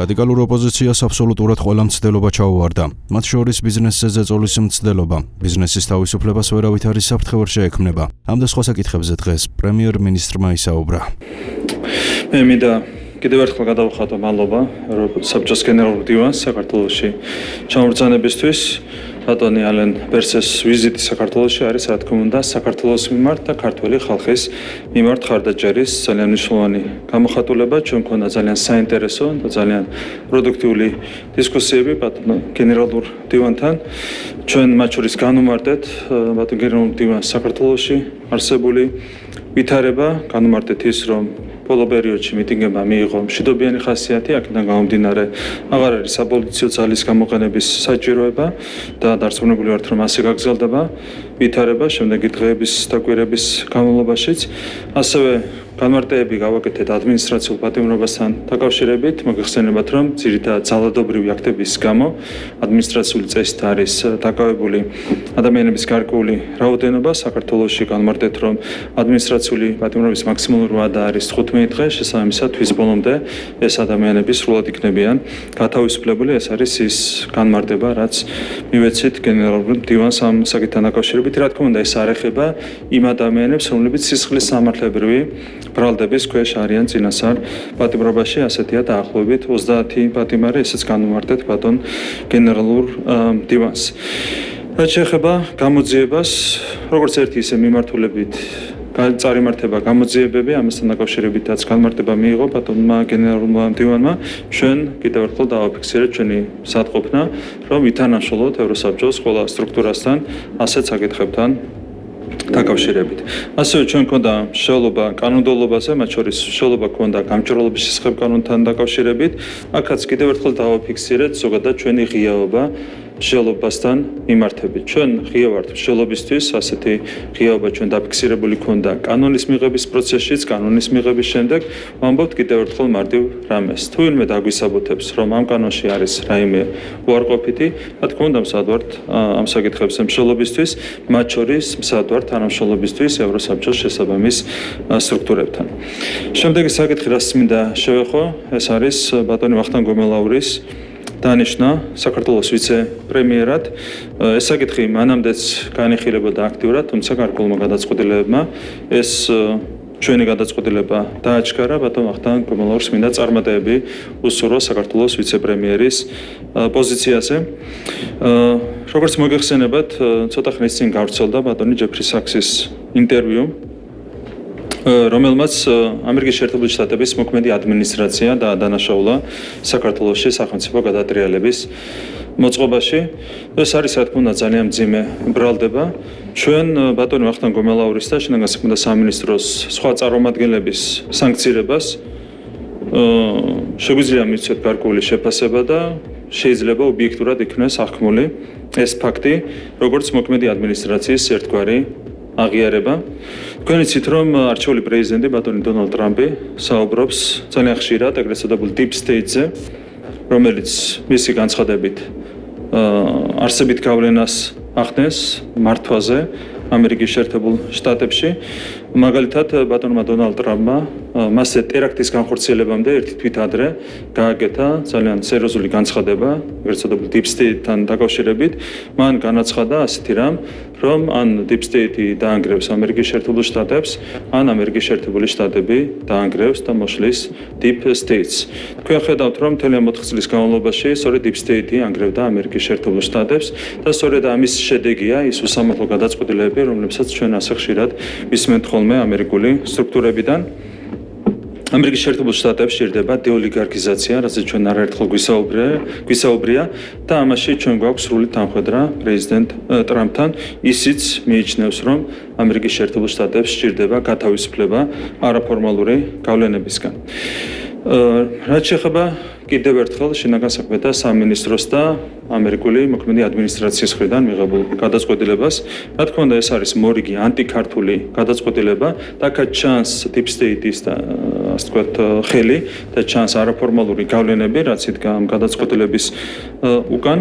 რადიკალურ ოპოზიციას აბსოლუტურად ყველა მცდელობა ჩაუვარდა. მათ შორის ბიზნესზე ზეწოლის მცდელობა, ბიზნესის თავისუფლებას ვერავით არის საფრთხე ვერ შეექმნება. ამ და სხვა საკითხებზე დღეს პრემიერ-მინისტრმა ისაუბრა. მე მინდა კიდევ ერთხელ გადავხატო მადლობა საბჭოს გენერალურ დივანს საქართველოში ჩამობრძანებისთვის. ბატონი ალენ ბერსეს ვიზიტი საქართველოში არის, რა თქმა უნდა, საქართველოს მიმართ და ქართველი ხალხის მიმართ ხარდაჭერის ძალიან მნიშვნელოვანი გამოხატულება. ჩვენ გქონდა ძალიან საინტერესო და ძალიან პროდუქტიული დისკუსიები ბატონ გენერალურ დივანთან. ჩვენ მათ შორის განუმარტეთ ბატონ გენერალურ დივანს საქართველოში არსებული ვითარება, განუმარტეთ ის, რომ ბოლო პერიოდში მიტინგებმა მიიღო მშვიდობიანი ხასიათი, აქედან გამომდინარე აღარ არის აპოზიციო ძალის გამოყენების საჭიროება და დარწმუნებული ვართ, რომ ასე გაგრძელდება ვითარება შემდეგი დღეების და კვირების განმავლობაშიც. ასევე განმარტებები გავაკეთეთ ადმინისტრაციულ პატიმრობასთან დაკავშირებით, მოგეხსენებათ, რომ ძირითადად ძალადობრივი აქტების გამო ადმინისტრაციული წესით არის დაკავებული ადამიანების გარკვეული რაოდენობა. საქართველოში განმარტეთ, რომ ადმინისტრაციული პატიმრობის მაქსიმალური ვადა არის 15 დღე, შესაბამისად თვის ბოლომდე ეს ადამიანები სრულად იქნებიან გათავისუფლებული. ეს არის ის განმარტება, რაც მივეცით გენერალურ დივანს ამ საკითხთან დაკავშირებით. რა თქმა უნდა, ეს არ ეხება იმ ადამიანებს, რომლებიც სისხლის სამართლებრივი ბრალდების ქვეშ არიან წინასწარ პატიმრობაში, ასეთია დაახლოებით 30 პატიმარი, ესეც განუმარტეთ ბატონ გენერალურ დივანს. რაც შეეხება გამოძიებას, როგორც ერთი ისე მიმართულებით წარიმართება გამოძიებები, ამასთან დაკავშირებითაც განმარტება მიიღო ბატონმა გენერალურმა დივანმა. ჩვენ კიდევ ერთხელ დავაფიქსირეთ ჩვენი სათყოფნა, რომ ვითანამშრომლოთ ევროსაბჭოს ყველა სტრუქტურასთან ასეთ საკითხებთან დაკავშირებით. ასევე ჩვენ გქონდა მსჯელობა კანონმდებლობაზე, მათ შორის მსჯელობა გქონდა გამჭვირვალობის შესახებ კანონთან დაკავშირებით. აქაც კიდევ ერთხელ დავაფიქსირეთ ზოგადად ჩვენი ღიაობა მსჯელობასთან მიმართებით. ჩვენ ღია ვართ მსჯელობისთვის, ასეთი ღიაობა ჩვენ დაფიქსირებული გქონდა კანონის მიღების პროცესშიც, კანონის მიღების შემდეგ ვამბობთ კიდევ ერთხელ მარტივ რამეს. თუ ვინმე დაგვისაბუთებს, რომ ამ კანონში არის რაიმე უარყოფითი, რა თქმა უნდა, მსად ვართ ამ საკითხებზე მსჯელობისთვის, მათ შორის მსად ვართ თანამშრომლობისთვის ევროსაბჭოს შესაბამის სტრუქტურებთან. შემდეგი საკითხი, რაც მინდა შევეხო, ეს არის ბატონი ვახტანგ გომელაურის დანიშნა საქართველოს ვიცე-პრემიერად. ეს საკითხი მანამდეც განიხილებოდა აქტიურად, თუმცა გარკვეულმა გადაწყვეტილებებმა ეს ჩვენი გადაწყვეტილება დააჩქარა. ბატონ ვახტანგ გომელაურს მინდა წარმატებები უსურვა საქართველოს ვიცე-პრემიერის პოზიციაზე. როგორც მოგეხსენებათ, ცოტა ხნის წინ გავრცელდა ბატონი ჯეფრი საქსის ინტერვიუ, რომელმაც ამერიკის შეერთებული შტატების მოქმედი ადმინისტრაცია დაადანაშაულა საქართველოში სახელმწიფო გადატრიალების მოწყობაში. ეს არის, რა თქმა უნდა, ძალიან მძიმე ბრალდება. ჩვენ ბატონი ვახტანგ გომელაურის და შინაგან საქმეთა სამინისტროს სხვა წარმომადგენლების სანქცირებას შეგვიძლია მივცეთ გარკვეული შეფასება და შეიძლება ობიექტურად იქნეს აღქმული ეს ფაქტი, როგორც მოქმედი ადმინისტრაციის ერთგვარი აღიარება. თქვენ იცით, რომ არჩეული პრეზიდენტი ბატონი დონალდ ტრამპი საუბრობს ძალიან ხშირად ეგრეთ წოდებულ deep state-ზე, რომელიც მისი განცხადებით არსებით გავლენას ახდენს მართვაზე ამერიკის შეერთებულ შტატებში. მაგალითად, ბატონმა დონალდ ტრამპმა მასზე ტერაქტის განხორციელებამდე ერთი თვით ადრე გააკეთა ძალიან სერიოზული განცხადება ეგრეთ წოდებულ deep state-თან დაკავშირებით. მან განაცხადა ასეთი რამ, რომ ან deep state-ი დაანგრევს ამერიკის შეერთებულ შტატებს, ან ამერიკის შეერთებული შტატები დაანგრევს და მოშლის deep states. თქვენ ხედავთ, რომ მთელი 4 წლის განმავლობაში სწორედ deep state-ი ანგრევდა ამერიკის შეერთებულ შტატებს და სწორედ ამის შედეგია ის უსამართლო გადაწყვეტილებები, რომლებსაც ჩვენ ასე ხშირად ვისმენთ ხოლმე ამერიკული სტრუქტურებიდან. ამერიკის შეერთებულ შტატებში ჭირდება დეოლიგარქიზაცია, რასაც ჩვენ არაერთხელ გვისაუბრია და ამაში ჩვენ გვაქვს სრული თანხმედრა პრეზიდენტ ტრამპთან. ისიც მიიჩნევს, რომ ამერიკის შეერთებულ შტატებს ჭირდება გათავისუფლება არაფორმალური გავლენებისგან. რაც შეეხება კიდევ ერთხელ შინაგან საქმეთა სამინისტროს და ამერიკული მოქმედი ადმინისტრაციის მხრიდან მიღებულ გადაწყვეტილებას. რა თქმა უნდა, ეს არის მორიგი ანტიქართული გადაწყვეტილება და აქაც ჩანს deep state-ის და ასე ვთქვათ ხელი და ჩანს არაფორმალური გავლენები, რაც იდგა ამ გადაწყვეტილების უკან.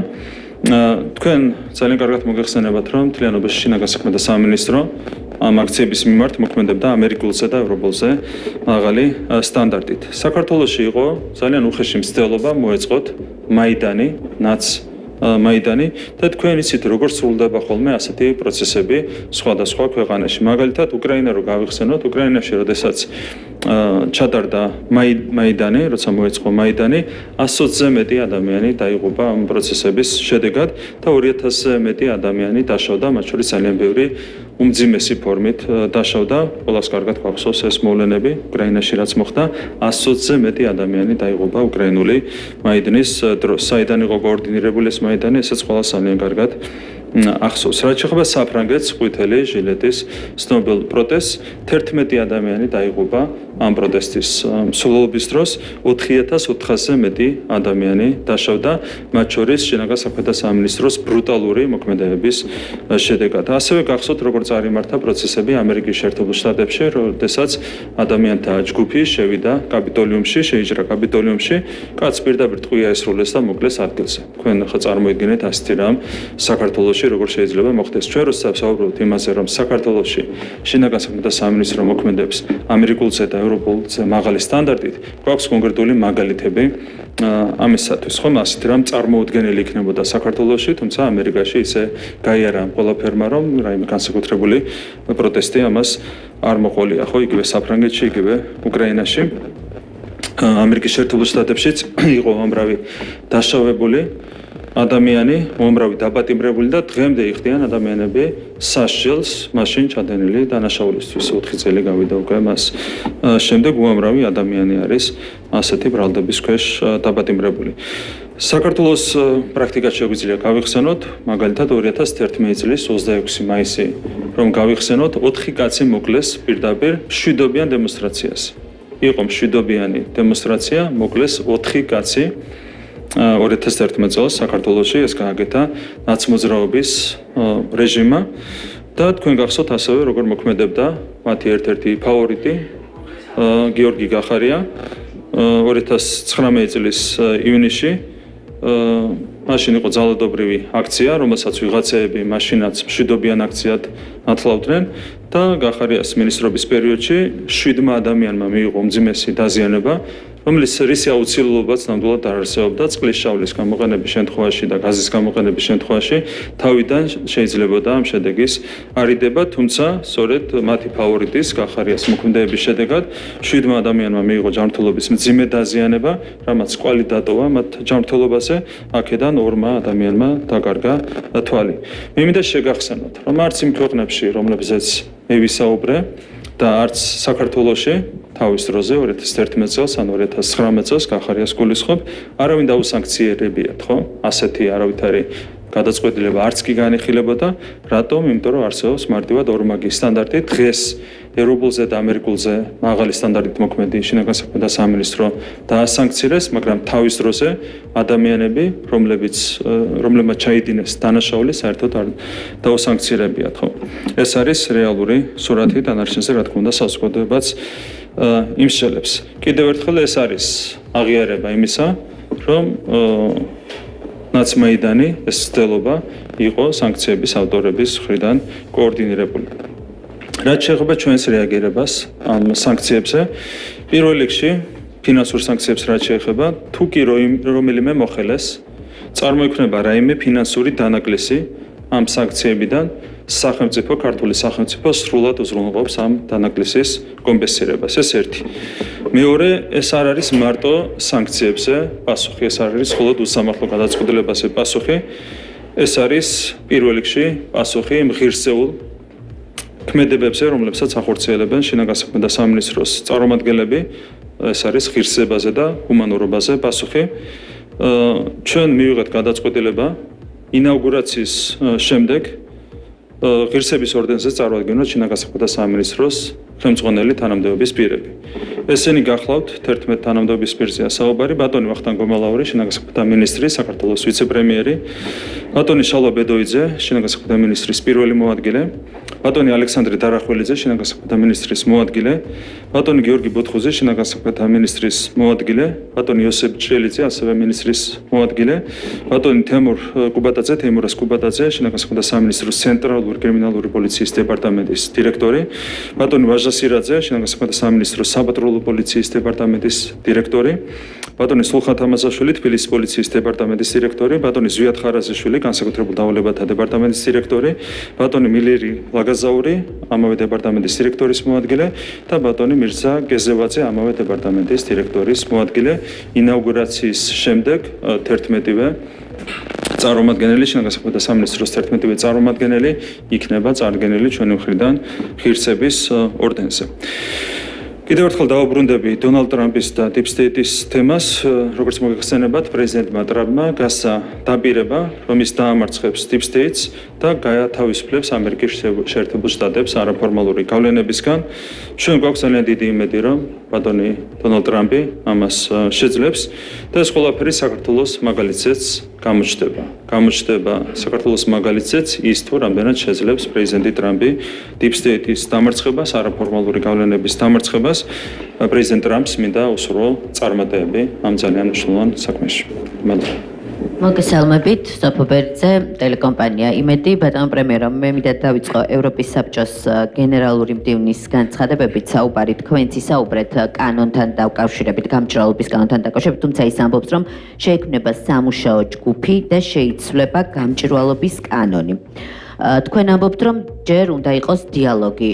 თქვენ ძალიან კარგად მოგეხსენებათ, რომ მთლიანობაში შინაგან საქმეთა სამინისტრო ამ აქციების მიმართ მოქმედებდა ამერიკულზე და ევროპულზე მაღალი სტანდარტით. საქართველოში იყო ძალიან უხეში მცდელობა მოეწყოთ მაიდანი, მაიდანი და თქვენ იცით როგორ სრულდება ხოლმე ასეთი პროცესები სხვადასხვა ქვეყანაში. მაგალითად, უკრაინა რო გავიხსენოთ, უკრაინაში როდესაც ჩატარდა მაიდანი, როცა მოეწყო მაიდანი, 120-ზე მეტი ადამიანი დაიღუპა ამ პროცესების შედეგად და 2000-ზე მეტი ადამიანი დაშავდა, მათ შორის ძალიან ბევრი უმძიმესი ფორმით დაშავდა. ყველას კარგად გვახსოვს ეს მოვლენები უკრაინაში რაც მოხდა, 120-ზე მეტი ადამიანი დაიღუპა უკრაინული მაიდანის დროს. საიდან იყო კოორდინირებული ეს მაიდანი, ესეც ყველას ძალიან კარგად ახსოვს. რაც შეეხება საფრანგეთს, ყვითელი ჟილეტის ცნობილ პროტესტს, 11 ადამიანი დაიღუპა ამ პროტესტის მსვლელობის დროს, 4400-ზე მეტი ადამიანი დაშავდა, მათ შორის შინაგან საქმეთა სამინისტროს ბრუტალური მოქმედებების შედეგად. ასევე გახსოვთ, როგორ წარიმართა პროცესები ამერიკის შეერთებულ შტატებში, როდესაც ადამიანთა ჯგუფი შევიდა კაპიტოლიუმში, შეიჯრა კაპიტოლიუმში, კაც პირდაპირ ტყვია ესრულეს და მოკლეს ადგილზე. თქვენ ახლა წარმოიდგინეთ ასეთი რამ საქართველოში როგორ შეიძლება მოხდეს. ჩვენ როდესაც ვსაუბრობთ იმაზე, რომ საქართველოში შინაგან საქმეთა სამინისტრო მოქმედებს ამერიკულზე და ევროპულზე მაღალი სტანდარტით, გვაქვს კონკრეტული მაგალითები ამისათვის, ხომ ასეთი რამ წარმოუდგენელი იქნებოდა საქართველოში, თუმცა ამერიკაში ისე გაიარა ყველაფერმა, რომ რაიმე განსაკუთრებული პროტესტი ამას არ მოყოლია, ხო, იგივე საფრანგეთში, იგივე უკრაინაში. ამერიკის შეერთებულ შტატებშიც იყო უამრავი დაშავებული ადამიანი, უამრავი დაპატიმრებული და დღემდე იხდიან ადამიანები სასჯელს მაშინ ჩადენილი დანაშაულისთვის. 4 წელი გავიდა უკვე მას შემდეგ უამრავი ადამიანი არის ასეთი ბრალდების ქვეშ დაპატიმრებული. საქართველოს პრაქტიკად შეგვიძლია გავიხსენოთ, მაგალითად 2011 წლის 26 მაისი, რომ გავიხსენოთ 4 კაცი მოკლეს პირდაპირ მშვიდობიან დემონსტრაციას. იყო მშვიდობიანი დემონსტრაცია, მოკლეს 4 კაცი 2011 წელს საქართველოში ეს გააკეთა ნაცმოძრაობის რეჟიმმა და თქვენ გახსოვთ ასევე როგორ მოქმედებდა მათი ერთ-ერთი ფავორიტი გიორგი გახარია 2019 წლის ივნისში მაშინ იყო ძალადობრივი აქცია, რომელსაც ვიღაცეები მაშინაც მშვიდობიან აქციად ათლავდნენ და გახარიას მინისტრობის პერიოდში 7 ადამიანმა მიიღო უმძიმესი დაზიანება, რომელიც რისი აუცილებლობაც ნამდვილად არ არსებობდა. წყლის შავლის გამოყენების შემთხვევაში და გაზის გამოყენების შემთხვევაში თავიდან შეიძლებოდა ამ შედეგის არიდება, თუმცა სწორედ მათი ფავორიტის გახარიას მოქმედების შედეგად 7 ადამიანმა მიიღო ჯანმრთელობის მძიმე დაზიანება, რამაც კვალი დატოვა მათ ჯანმრთელობაზე, აქედან 2 ადამიანმა დაკარგა თვალი. მე მინდა შეგახსენოთ, რომ არც იმ ქვეყნებში, რომლებზეც მე ვისაუბრე და არც საქართველოში თავის დროზე 2011 წელს ან 2019 წელს გახარიას გულისხმობ, არავინ დაუსანქციერებიათ, ხო? ასეთი არავითარი გადაწყვეტილება არც კი განიხილებოდა, რატომ? იმიტომ რომ არსებობს მარტივად ორმაგი სტანდარტი. დღეს ევროპულზე და ამერიკულზე მაღალი სტანდარტით მოქმედი შინაგან საქმეთა სამინისტრო დაასანქცირეს, მაგრამ თავის დროზე ადამიანები, რომლებმაც ჩაიდინეს დანაშაული, საერთოდ არ დაუსანქცირებიათ, ხო? ეს არის რეალური სურათი, დანარჩენზე რა თქმა უნდა საზოგადოებაც იმსჯელებს. კიდევ ერთხელ ეს არის აღიარება იმისა, რომ ნაცმაიდანი ეს ცდელობა იყო სანქციების ავტორების მხრიდან კოორდინირებული. რაც შეეხება ჩვენს რეაგირებას ამ სანქციებზე, პირველ რიგში ფინანსურ სანქციებს რაც შეეხება, თუ კი რომელიმე მოხელეს წარმოიქმნება რაიმე ფინანსური დანაკლისი ამ სანქციებიდან, სახელმწიფო, ქართული სახელმწიფო სრულად უზრუნველყოფს ამ დანაკლისის კომპენსირებას. ეს ერთი. მეორე, ეს არ არის მარტო სანქციებზე პასუხი, ეს არ არის მხოლოდ უსამართლო გადაწყვეტილებაზე პასუხი, ეს არის პირველ რიგში პასუხი იმ ღირსეულ ქმედებებზე, რომლებსაც ახორციელებენ შინაგან საქმეთა სამინისტროს წარმომადგენლები, ეს არის ღირსებაზე და ჰუმანურობაზე პასუხი. ჩვენ მივიღეთ გადაწყვეტილება ინაუგურაციის შემდეგ ღირსების ორდენზე წარმოადგენთ შინაგან საქმეთა სამინისტროს ხელმძღვანელი თანამდებობის პირები. ესენი გახლავთ 11 თანამდებობის პირზეა საუბარი, ბატონი ვახტანგ გომალაური, შინაგან საქმეთა მინისტრი, საქართველოს ვიცე-პრემიერი, ბატონი შალვა ბედოიძე, შინაგან საქმეთა მინისტრის პირველი მოადგილე, ბატონი ალექსანდრე დარახველიძე, შინაგან საქმეთა მინისტრის მოადგილე, ბატონი გიორგი ბოთხუძე, შინაგან საქმეთა მინისტრის მოადგილე, ბატონი იოსებ ჭრელიძე, ასევე მინისტრის მოადგილე, ბატონი თეიმურას კუბატაძე, შინაგან საქმეთა სამინისტროს ცენტრალური კრიმინალური პოლიციის დეპარტამენტის დირექტორი, ბატონი ვაჟა სირაძე, შინაგან საქმეთა სამინისტროს საპატრულო პოლიციის დეპარტამენტის დირექტორი, ბატონი სულხან თამაზაშვილი, თბილისის პოლიციის დეპარტამენტის დირექტორი, ბატონი ზვიად ხარაზიშვილი, განსაკუთრებულ დავალებათა დეპარტამენტის დირექტორი, ბატონი მილერი ლაგაზაური, ამავე დეპარტამენტის დირექტორის მოადგილე და ბატონი მირზა გეზევაძე, ამავე დეპარტამენტის დირექტორის მოადგილე. ინაუგურაციის შემდეგ 11-ვე წარმომადგენელი, შინაგან საქმეთა სამინისტროს 11-ვე წარმომადგენელი იქნება წარდგენილი ჩვენი მხრიდან ღირსების ორდენზე. კიდევ ერთხელ დავუბრუნდები დონალდ ტრამპის და დიპ სტეიტის თემას, როგორც მოგეხსენებათ, პრეზიდენტმა ტრამპმა გასცა დაპირება, რომ ის დაამარცხებს დიპ სტეიტს და გაათავისუფლებს ამერიკის შეერთებულ შტატებს არაფორმალური გავლენებისგან. ჩვენ გვაქვს ძალიან დიდი იმედი, რომ ბატონი დონალდ ტრამპი ამას შეძლებს და ეს ყველაფერი საქართველოს მაგალითზეც გამოჩნდება საქართველოს მაგალითზეც ის თუ რამდენად შეძლებს პრეზიდენტი ტრამპი დიპ სტეიტის დამარცხებას, არაფორმალური გავლენების დამარცხებას. პრეზიდენტ ტრამპს მინდა უსურვო წარმატებები ამ ძალიან მნიშვნელოვან საქმეში. მოგესალმებით, სოფო ბერძე, ტელეკომპანია იმედი, ბატონო პრემიერო, მე მინდა დავიწყო ევროპის საბჭოს გენერალური მდივნის განცხადებებით საუბარი, თქვენც ისაუბრეთ კანონთან დაკავშირებით, გამჭრალობის კანონთან დაკავშირებით, თუმცა ის ამბობს, რომ შეიქმნება სამუშაო ჯგუფი და შეიცვლება გამჭრალობის კანონი. თქვენ ამბობთ, რომ ჯერ უნდა იყოს დიალოგი.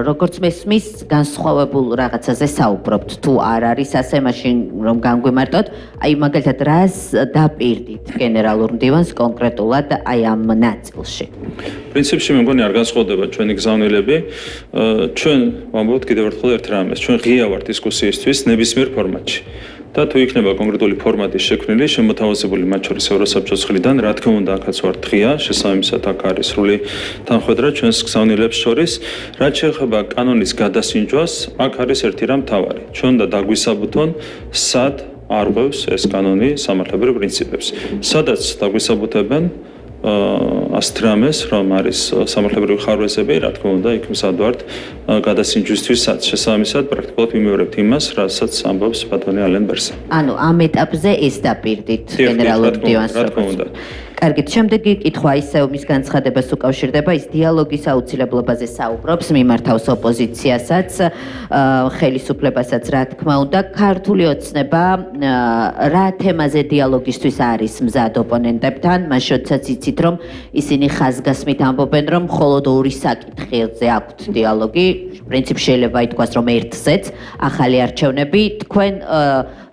როგორც მესმის, განსხვავებულ რაღაცაზე საუბრობთ. თუ არ არის ასე, მაშინ რომ განგვიმარტოთ, აი მაგალითად რას დაპირდით გენერალურ მდივანს კონკრეტულად აი ამ ნაწილში? პრინციპში მე მგონი არ განსხვავდება ჩვენი გზავნილები. ჩვენ ვამბობთ კიდევ ერთხელ ერთ რამეს. ჩვენ ღია ვართ დისკუსიისთვის ნებისმიერ ფორმატში. და თუ იქნება კონკრეტული ფორმატი შექმნილი, შემოთავაზებული მათ შორის ევროსაბჭოს მხრიდან, რა თქმა უნდა, აქაც ვართ ღია, შესაბამისად აქ არის სრული თანხმედრა ჩვენს გზავნილებს შორის. რაც შეეხება კანონის გადასინჯვას, აქ არის ერთი რამ მთავარი. ჩვენ უნდა დაგვისაბუთონ, სად არღვევს ეს კანონი სამართლებრივ პრინციპებს. სადაც დაგვისაბუთებენ ასეთ რამეს, რომ არის სამართლებრივი ხარვეზები, რა თქმა უნდა, იქ მსად ვართ გადასინჯვისთვისაც. შესაბამისად, პრაქტიკულად ვიმეორებთ იმას, რასაც ამბობს ბატონი ალენ ბერსა. ანუ ამ ეტაპზე ეს დაპირდით გენერალურ მდივანს. რა თქმა უნდა. კარგით, შემდეგი კითხვა ისევ მის განცხადებას უკავშირდება, ის დიალოგის აუცილებლობაზე საუბრობს, მიმართავს ოპოზიციასაც, ხელისუფლებასაც, რა თქმა უნდა, ქართული ოცნება რა თემაზე დიალოგისთვის არის მზად ოპონენტებთან, მას შორისაც იცით, რომ ისინი ხაზგასმით ამბობენ, რომ მხოლოდ ორი საკითხზე აქვთ დიალოგი, პრინციპში შეიძლება ითქვას, რომ ერთზეც, ახალი არჩევნები, თქვენ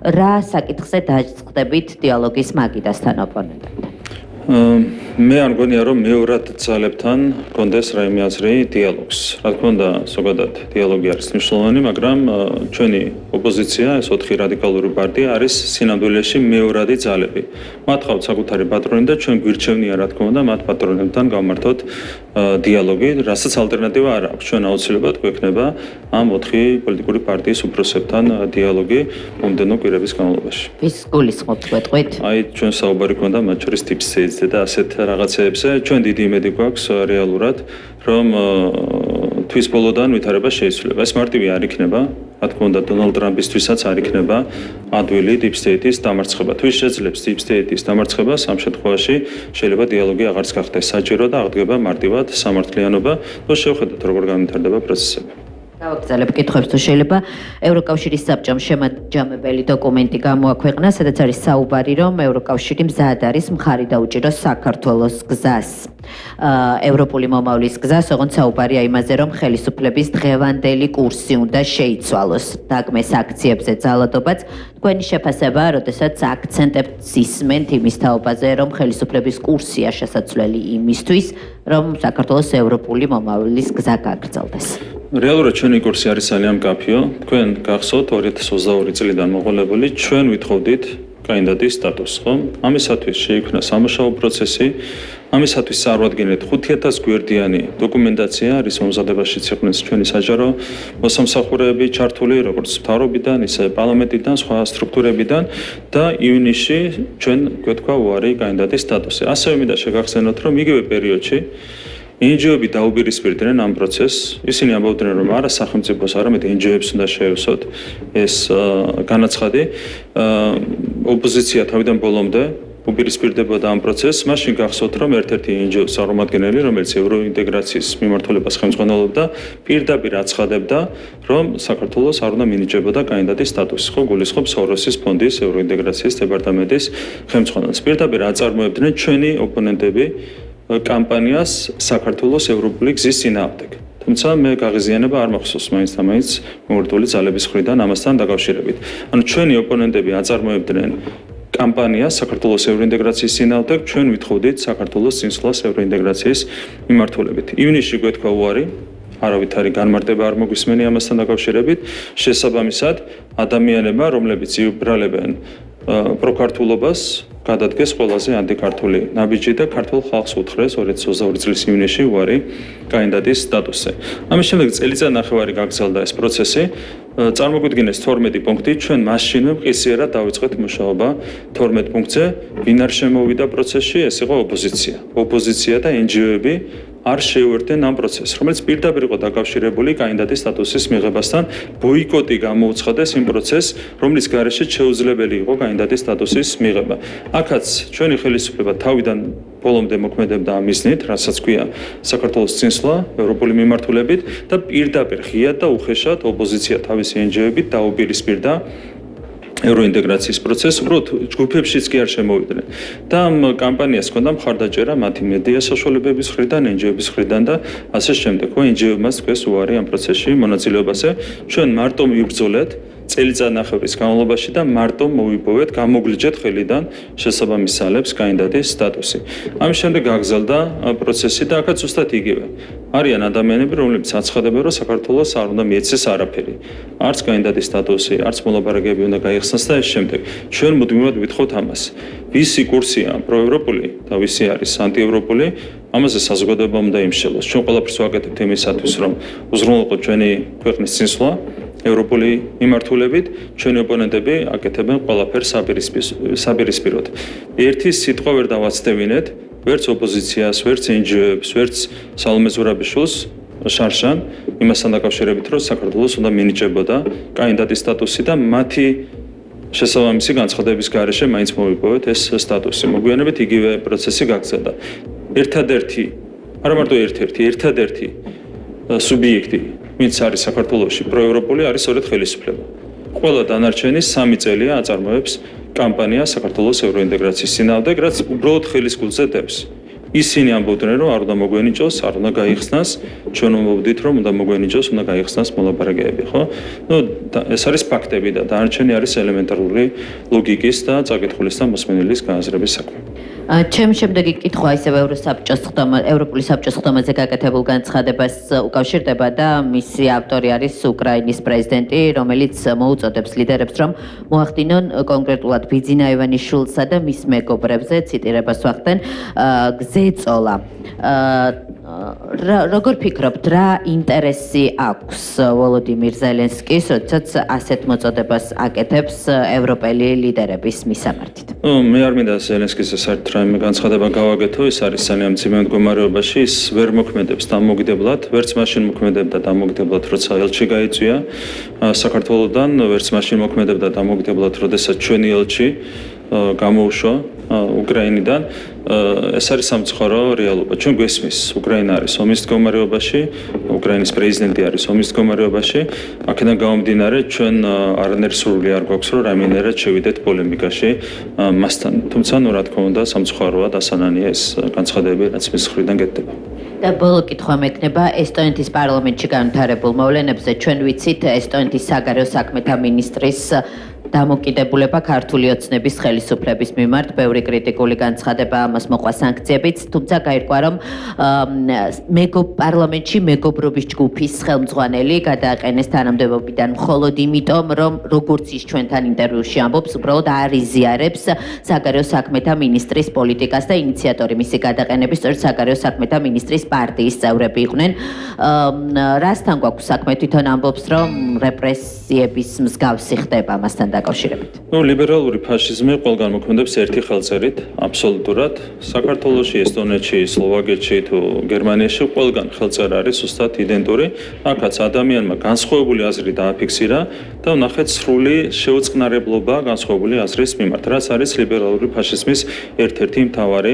რა საკითხზე დაწყდებით დიალოგის მაგიდასთან ოპონენტებთან? მე არ მგონია რომ მეორად ძალებთან კონდეს რაიმე აზრი დიალოგს. რა თქმა უნდა, ზოგადად დიალოგი არის მნიშვნელოვანი, მაგრამ ჩვენი ოპოზიცია, ეს 4 რადიკალური პარტია არის სინამდვილეში მეორადი ძალები. მათ ყავთ საკუთარი პატრონი და ჩვენ გვირჩევნია, რა თქმა უნდა, მათ პატრონებთან გავმართოთ დიალოგი, რასაც ალტერნატივა არ აქვს. ჩვენ აუცილებლად გვექნება ამ 4 პოლიტიკური პარტიის უფროსებთან დიალოგი მომდენო კვირების განმავლობაში. ვის გულისხმობთ ვეტყვით? აი, ჩვენ საუბარი გვქონდა მათ შორის ტიპსეიძე და ასეთ რაღაცეებზე. ჩვენ დიდი იმედი გვაქვს რეალურად, რომ თვის ბოლოდან ვითარება შეიცვლება. ეს მარტივი არ იქნება. რა თქმა უნდა, დონალდ ტრამპისთვისაც არ იქნება ადვილი დიპ სტეიტის დამარცხება. თუ ის შეძლებს დიპ სტეიტის დამარცხებას, ამ შემთხვევაში შეიძლება დიალოგი აღარც გახდეს საჭირო და აღდგება მარტივად სამართლიანობა. და შევხედოთ, როგორ განვითარდება პროცესები. გავაგრძელებ კითხვებს თუ შეიძლება. ევროკავშირის საბჭომ შემაჯამებელი დოკუმენტი გამოაქვეყნა, სადაც არის საუბარი, რომ ევროკავშირი მზად არის მხარი დაუჭიროს საქართველოს გზას. ევროპული მომავლის გზას, ოღონდ საუბარია იმაზე, რომ ხელისუფლების დღევანდელი კურსი უნდა შეიცვალოს. დაგმეს აქციებზე ძალადობაც თქვენი შეფასება, როდესაც აქცენტებს ისმენთ იმის თაობაზე, რომ ხელისუფლების კურსია შესაძლებელი იმისთვის, რომ საქართველოს ევროპული მომავლის გზა გაგრძელდეს. რეალურად ჩვენი კურსი არის ძალიან მკაფიო. თქვენ გახსოვთ 2022 წლიდან მოყოლებული, ჩვენ ვითხოვდით კანდიდატის სტატუსს, ხო? ამისათვის შეიქმნა სამუშაო პროცესი, ამისათვის წარვადგენთ 5000 გვერდიანი დოკუმენტაცია, არის მომზადებაშიც იყვნენ ჩვენი საჯარო მოსამსახურეები ჩართული, როგორც მთავრობიდან, ისე პარლამენტიდან, სხვა სტრუქტურებიდან და ივნისში ჩვენ გვეთქვა უარი კანდიდატის სტატუსი. ასევე მინდა შეგახსენოთ, რომ იგივე პერიოდში NGO-ები დაუპირისპირდნენ ამ პროცესს. ისინი ამბობდნენ, რომ არა სახელმწიფოს, არამედ NGO-ებს უნდა შეევსოთ ეს განაცხადი. ოპოზიცია თავიდან ბოლომდე უპირისპირდებოდა ამ პროცესს. მაშინ გახსოვთ, რომ ერთ-ერთი NGO-ს წარმომადგენელი, რომელიც ევროინტეგრაციის მიმართულებას ხელმძღვანელობდა, პირდაპირ აცხადებდა, რომ საქართველოს არ უნდა მინიჭებოდა კანდიდატის სტატუსი. ხო, გულისხმობს სოროსის ფონდის ევროინტეგრაციის დეპარტამენტის ხელმძღვანელს. პირდაპირ აწარმოებდნენ ჩვენი ოპონენტები კამპანიას საქართველოს ევროპული გზის წინააღმდეგ. თუმცა მე გაღიზიანება არ მახსოვს მაინც და მაინც მომრტული ძალების მხრიდან ამასთან დაკავშირებით. ანუ ჩვენი ოპონენტები აწარმოებდნენ კამპანიას საქართველოს ევროინტეგრაციის წინააღმდეგ, ჩვენ ვითხოვდით საქართველოს წინსვლას ევროინტეგრაციის მიმართულებით. ივნისში გვეთქვა უარი, არავითარი განმარტება არ მოგვისმენი ამასთან დაკავშირებით. შესაბამისად, ადამიანებმა, რომლებიც იუბრალებენ პროქართულობას, გადადგეს ყველაზე ანტიკართული ნაბიჯი და ქართულ ხალხს უთხრეს 2022 წლის ივნისში უარი კანდიდატის სტატუსზე. ამის შემდეგ წელიწადნახევარი გაგრძელდა ეს პროცესი. წარმოგვიდგინეს 12 პუნქტი, ჩვენ მაშინვე მყისიერად დავიწყეთ მუშაობა 12 პუნქტზე. ვინ არ შემოვიდა პროცესში, ეს იყო ოპოზიცია. ოპოზიცია და NGO-ები არ შეუერთდნენ ამ პროცესს, რომელიც პირდაპირ იყო დაკავშირებული კანდიდატის სტატუსის მიღებასთან. ბოიკოტი გამოუცხადეს იმ პროცესს, რომლის გარეშე შეუძლებელი იყო კანდიდატის სტატუსის მიღება. აქაც ჩვენი ხელისუფლება თავიდან ბოლომდე მოქმედებდა ამ მიზნით, რასაც ქვია საქართველოს წინსვლა ევროპული მიმართულებით და პირდაპირ ღიად და უხეშად ოპოზიცია თავისი NGO-ებით დაუპირისპირდა ევროინტეგრაციის პროცესს, უბრალოდ ჯგუფებშიც კი არ შემოვიდნენ. და ამ კამპანიას ჰქონდა მხარდაჭერა მათი მედია საშუალებების მხრიდან, NGO-ების მხრიდან და ასე შემდეგ. NGO-მას თქვეს უარი ამ პროცესში მონაწილეობაზე. ჩვენ მარტო მივბრძოლეთ წელიწადნახევრის განმავლობაში და მარტო მოვიპოვეთ, გამოგვლიჯეთ ხელიდან შესაბამის ძალებს კანდიდატის სტატუსი. ამის შემდეგ გაგრძელდა პროცესი და აქაც ზუსტად იგივე. არიან ადამიანები, რომლებიც აცხადებენ, რომ საქართველოს არ უნდა მიეცეს არაფერი. არც კანდიდატის სტატუსი, არც მოლაპარაკებები უნდა გაიხსნას და ეს შემდეგ. ჩვენ მუდმივად ვითხოვთ ამას. ვისი კურსია პროევროპული და ვისი არის ანტიევროპული, ამაზე საზოგადოება უნდა იმსჯელოს. ჩვენ ყველაფერს ვაკეთებთ იმისათვის, რომ უზრუნველყოთ ჩვენი ქვეყნის წინსვლა ევროპული მიმართულებით, ჩვენი ოპონენტები აკეთებენ ყველაფერს საპირისპიროდ. ერთი სიტყვა ვერ დავაცდევინეთ, ვერც ოპოზიციას, ვერც NGO-ებს, ვერც სალომე ზურაბიშვილს შარშან იმასთან დაკავშირებით, რომ საქართველოს უნდა მინიჭებოდა კანდიდატის სტატუსი და მათი შესაბამისი განცხადების გარეშე მაინც მოვიპოვეთ ეს სტატუსი. მოგვიანებით იგივე პროცესი გაგრძელდა. ერთადერთი სუბიექტი, ვინც არის საქართველოში პროევროპული, არის სწორედ ხელისუფლება. ყველა დანარჩენი 3 წელია აწარმოებს კამპანიას საქართველოს ევროინტეგრაციის წინააღმდეგ, რაც უბრალოდ ხელის გულზე დევს. ისინი ამბობდნენ, რომ არ უნდა მოგვენიჭოს, არ უნდა გაიხსნას, ჩვენ ვმოვდით, რომ უნდა მოგვენიჭოს, უნდა გაიხსნას მოლაპარაკებები, ხო? ეს არის ფაქტები და დანარჩენი არის ელემენტარული ლოგიკის და წაკითხulis და მოსმენელის გააზრების საქმე. ჩემი შემდეგი კითხვა ისევ ევროპული საბჭოს ხდომაზე გაკეთებულ განცხადებას უკავშირდება და მისი ავტორი არის უკრაინის პრეზიდენტი, რომელიც მოუწოდებს ლიდერებს, რომ მოახდინონ კონკრეტულად ბიძინა ივანიშვილსა და მის მეგობრებზე, ციტირებას ვახდენ, გზეწოლა. როგორ ფიქრობთ, რა ინტერესი აქვს ვოლოდიმირ ზელენსკის, როდესაც ასეთ მოწოდებას აკეთებს ევროპელი ლიდერების მისამართით? მე არ მინდა ზელენსკის საერთოდ რაიმე განცხადება გავაკეთო, ის არის ძალიან მძიმე მდგომარეობაში, ის ვერ მოქმედებს დამოუკიდებლად, ვერც მაშინ მოქმედებდა დამოუკიდებლად, როცა ელჩი გაიწვია საქართველოსდან, ვერც მაშინ მოქმედებდა დამოუკიდებლად, როდესაც ჩვენი ელჩი გამოუშვა უკრაინიდან. ეს არის სამწუხარო რეალობა. ჩვენ გვესმის, უკრაინა არის ომის მდგომარეობაში, უკრაინის პრეზიდენტი არის ომის მდგომარეობაში. აქედან გამომდინარე, ჩვენ არანაირი სურვილი არ გვაქვს, რომ რამდენადაც შევიდეთ პოლემიკაში მასთან. თუმცა, რა თქმა უნდა, სამწუხაროა დასანანია ეს განცხადებები, რაც მის მხრიდან გეტდება. და ბოლო კითხვა მექნება ესტონეთის პარლამენტში განვითარებულ მოვლენებზე. ჩვენ ვიცით ესტონეთის საგარეო საქმეთა მინისტრის დამოკიდებულება ქართული ოცნების ხელისუფლების მიმართ, ბევრი კრიტიკული განცხადება ამას მოყვა სანქციებიც, თუმცა გაირკვა, რომ პარლამენტში მეგობრობის ჯგუფის ხელმძღვანელი გადააყენეს თანამდებობიდან მხოლოდ იმიტომ, რომ როგორც ის ჩვენთან ინტერვიუში ამბობს, უბრალოდ არ იზიარებს საგარეო საქმეთა მინისტრის პოლიტიკას და ინიციატორი მისი გადაყენების სწორედ საგარეო საქმეთა მინისტრის პარტიის წევრები იყვნენ. რასთან გვაქვს საქმე, თვითონ ამბობს, რომ რეპრესიების მსგავსი ხდება მასთან დაკავშირებით. ლიბერალური ფაშიზმი ყველგან მოქმედებს ერთი ხელწერით, აბსოლუტურად. საქართველოში, ესტონეთში, სლოვაკეთში თუ გერმანიაში ყველგან ხელწერა არის უბრალოდ იდენტური. აქაც ადამიანმა განსხვავებული აზრი დააფიქსირა და ნახეთ სრული შეუწყნარებლობა განსხვავებული აზრის მიმართ. რაც არის ლიბერალური ფაშიზმის ერთ-ერთი მთავარი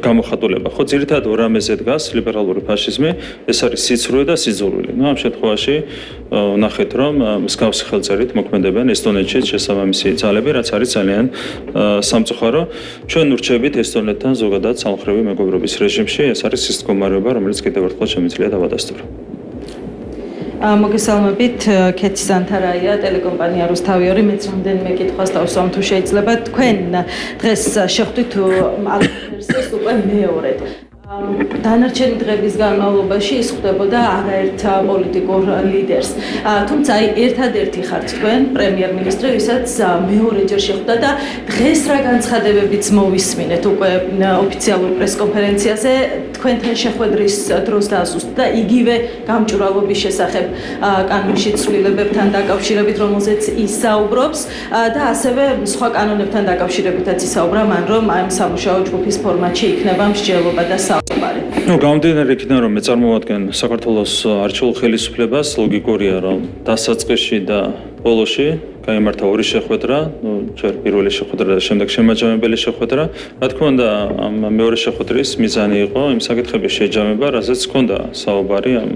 გამოხატულება. ხო, ძირითადად ორ რამეზე დგას ლიბერალური ფაშიზმი, ეს არის სიცრუე და სიძულვილი. ამ შემთხვევაში ნახეთ, რომ მსგავსი ხელწერით მოქმედებენ ესტონეთში შესაბამისი ძალები, რაც არის ძალიან სამწუხარო. ჩვენ ვრჩებით ესტონეთთან ზოგადად სამხრივი მეგობრობის რეჟიმში, ეს არის ის მდგომარეობა, რომელიც კიდევ ერთხელ შემიძლია დავადასტურო. მოგესალმებით, ქეთი სანთარაია, ტელეკომპანია რუსთავი 2, მეც რამდენიმე კითხვას დავსვამ თუ შეიძლება. თქვენ დღეს შეხვდით ალფერსეს უკვე მეორედ. დანარჩენი დღების განმავლობაში ის ხვდებოდა არაერთ პოლიტიკურ ლიდერს. თუმცა ერთადერთი ხართ თქვენ, პრემიერ-მინისტრი, ვისაც მეორეჯერ შეხვდა და დღეს რა განცხადებებიც მოვისმინეთ უკვე ოფიციალურ პრესკონფერენციაზე, თქვენთან შეხვედრის დროს დაასუსტა და იგივე გამჭვირვალობის შესახებ კანონში ცვლილებებთან დაკავშირებით, რომელზეც ისაუბრობს და ასევე სხვა კანონებთან დაკავშირებითაც ისაუბრა მან, რომ ამ სამუშაო ჯგუფის ფორმატში იქნება მსჯელობა და გამომდინარე იქიდან, რომ მე წარმოვადგენ საქართველოს არჩეულ ხელისუფლებას, ლოგიკურია, რომ დასაწყისში და ბოლოში გაიმართა ორი შეხვედრა, ჯერ პირველი შეხვედრა და შემდეგ შემაჯამებელი შეხვედრა. რა თქმა უნდა, ამ მეორე შეხვედრის მიზანი იყო იმ საკითხების შეჯამება, რაზეც ჰქონდა საუბარი ამ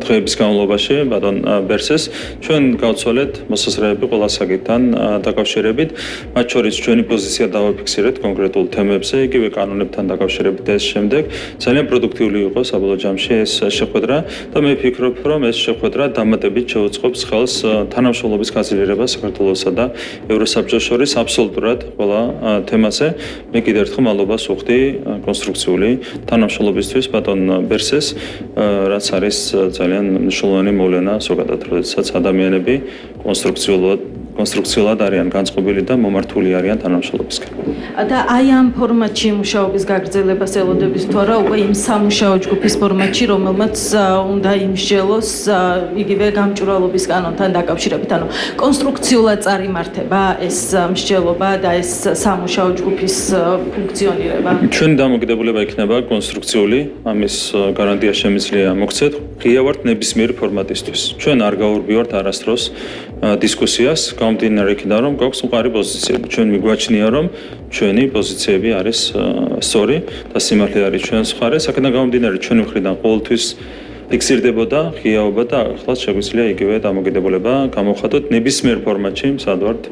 დღეების განმავლობაში ბატონ ბერსეს. ჩვენ გავცვალეთ მოსაზრებები ყველა საკითხთან დაკავშირებით, მათ შორის ჩვენი პოზიცია დავაფიქსირეთ კონკრეტულ თემებზე, იგივე კანონებთან დაკავშირებით და ეს შემდეგ. ძალიან პროდუქტიული იყო საბოლოო ჯამში ეს შეხვედრა და მე ვფიქრობ, რომ ეს შეხვედრა დამატებით შეუწყობს ხელს თანამშრომლობის გაძლიერებას საქართველოსა და ევროსაბჭოს შორის აბსოლუტურად ყველა თემაზე. მე კიდევ ერთხელ მადლობას ვუხდი კონსტრუქციული თანამშრომლობისთვის ბატონ ბერსეს, რაც არის ძალიან მნიშვნელოვანი მოვლენა ზოგადად, როდესაც ადამიანები კონსტრუქციულად არიან განწყობილი და მომართული არიან თანამშრომლობისკენ. და აი ამ ფორმატში მუშაობის გაგრძელებას ელოდებით თუ არა უკვე იმ სამუშაო ჯგუფის ფორმატში, რომელმაც უნდა იმსჯელოს იგივე გამჭვირვალობის კანონთან დაკავშირებით, ანუ კონსტრუქციულად წარიმართება ეს მსჯელობა და ეს სამუშაო ჯგუფის ფუნქციონირება. ჩვენი დამოკიდებულება იქნება კონსტრუქციული, ამის გარანტია შემიძლია მოგცეთ. ღია ვართ ნებისმიერი ფორმატისთვის. ჩვენ არ გავურბივართ არასდროს დისკუსიას, გამომდინარე იქიდან, რომ გვაქვს უყარი პოზიციები. ჩვენ მიგვაჩნია, რომ ჩვენი პოზიციები არის სწორი და სიმართლე არის ჩვენს მხარეს. აქედან გამომდინარე, ჩვენი მხრიდან ყოველთვის ფიქსირდებოდა ღიაობა და ახლა შეგვიძლია იგივე დამოკიდებულება გამოვხატოთ ნებისმიერ ფორმატში, სად ვართ,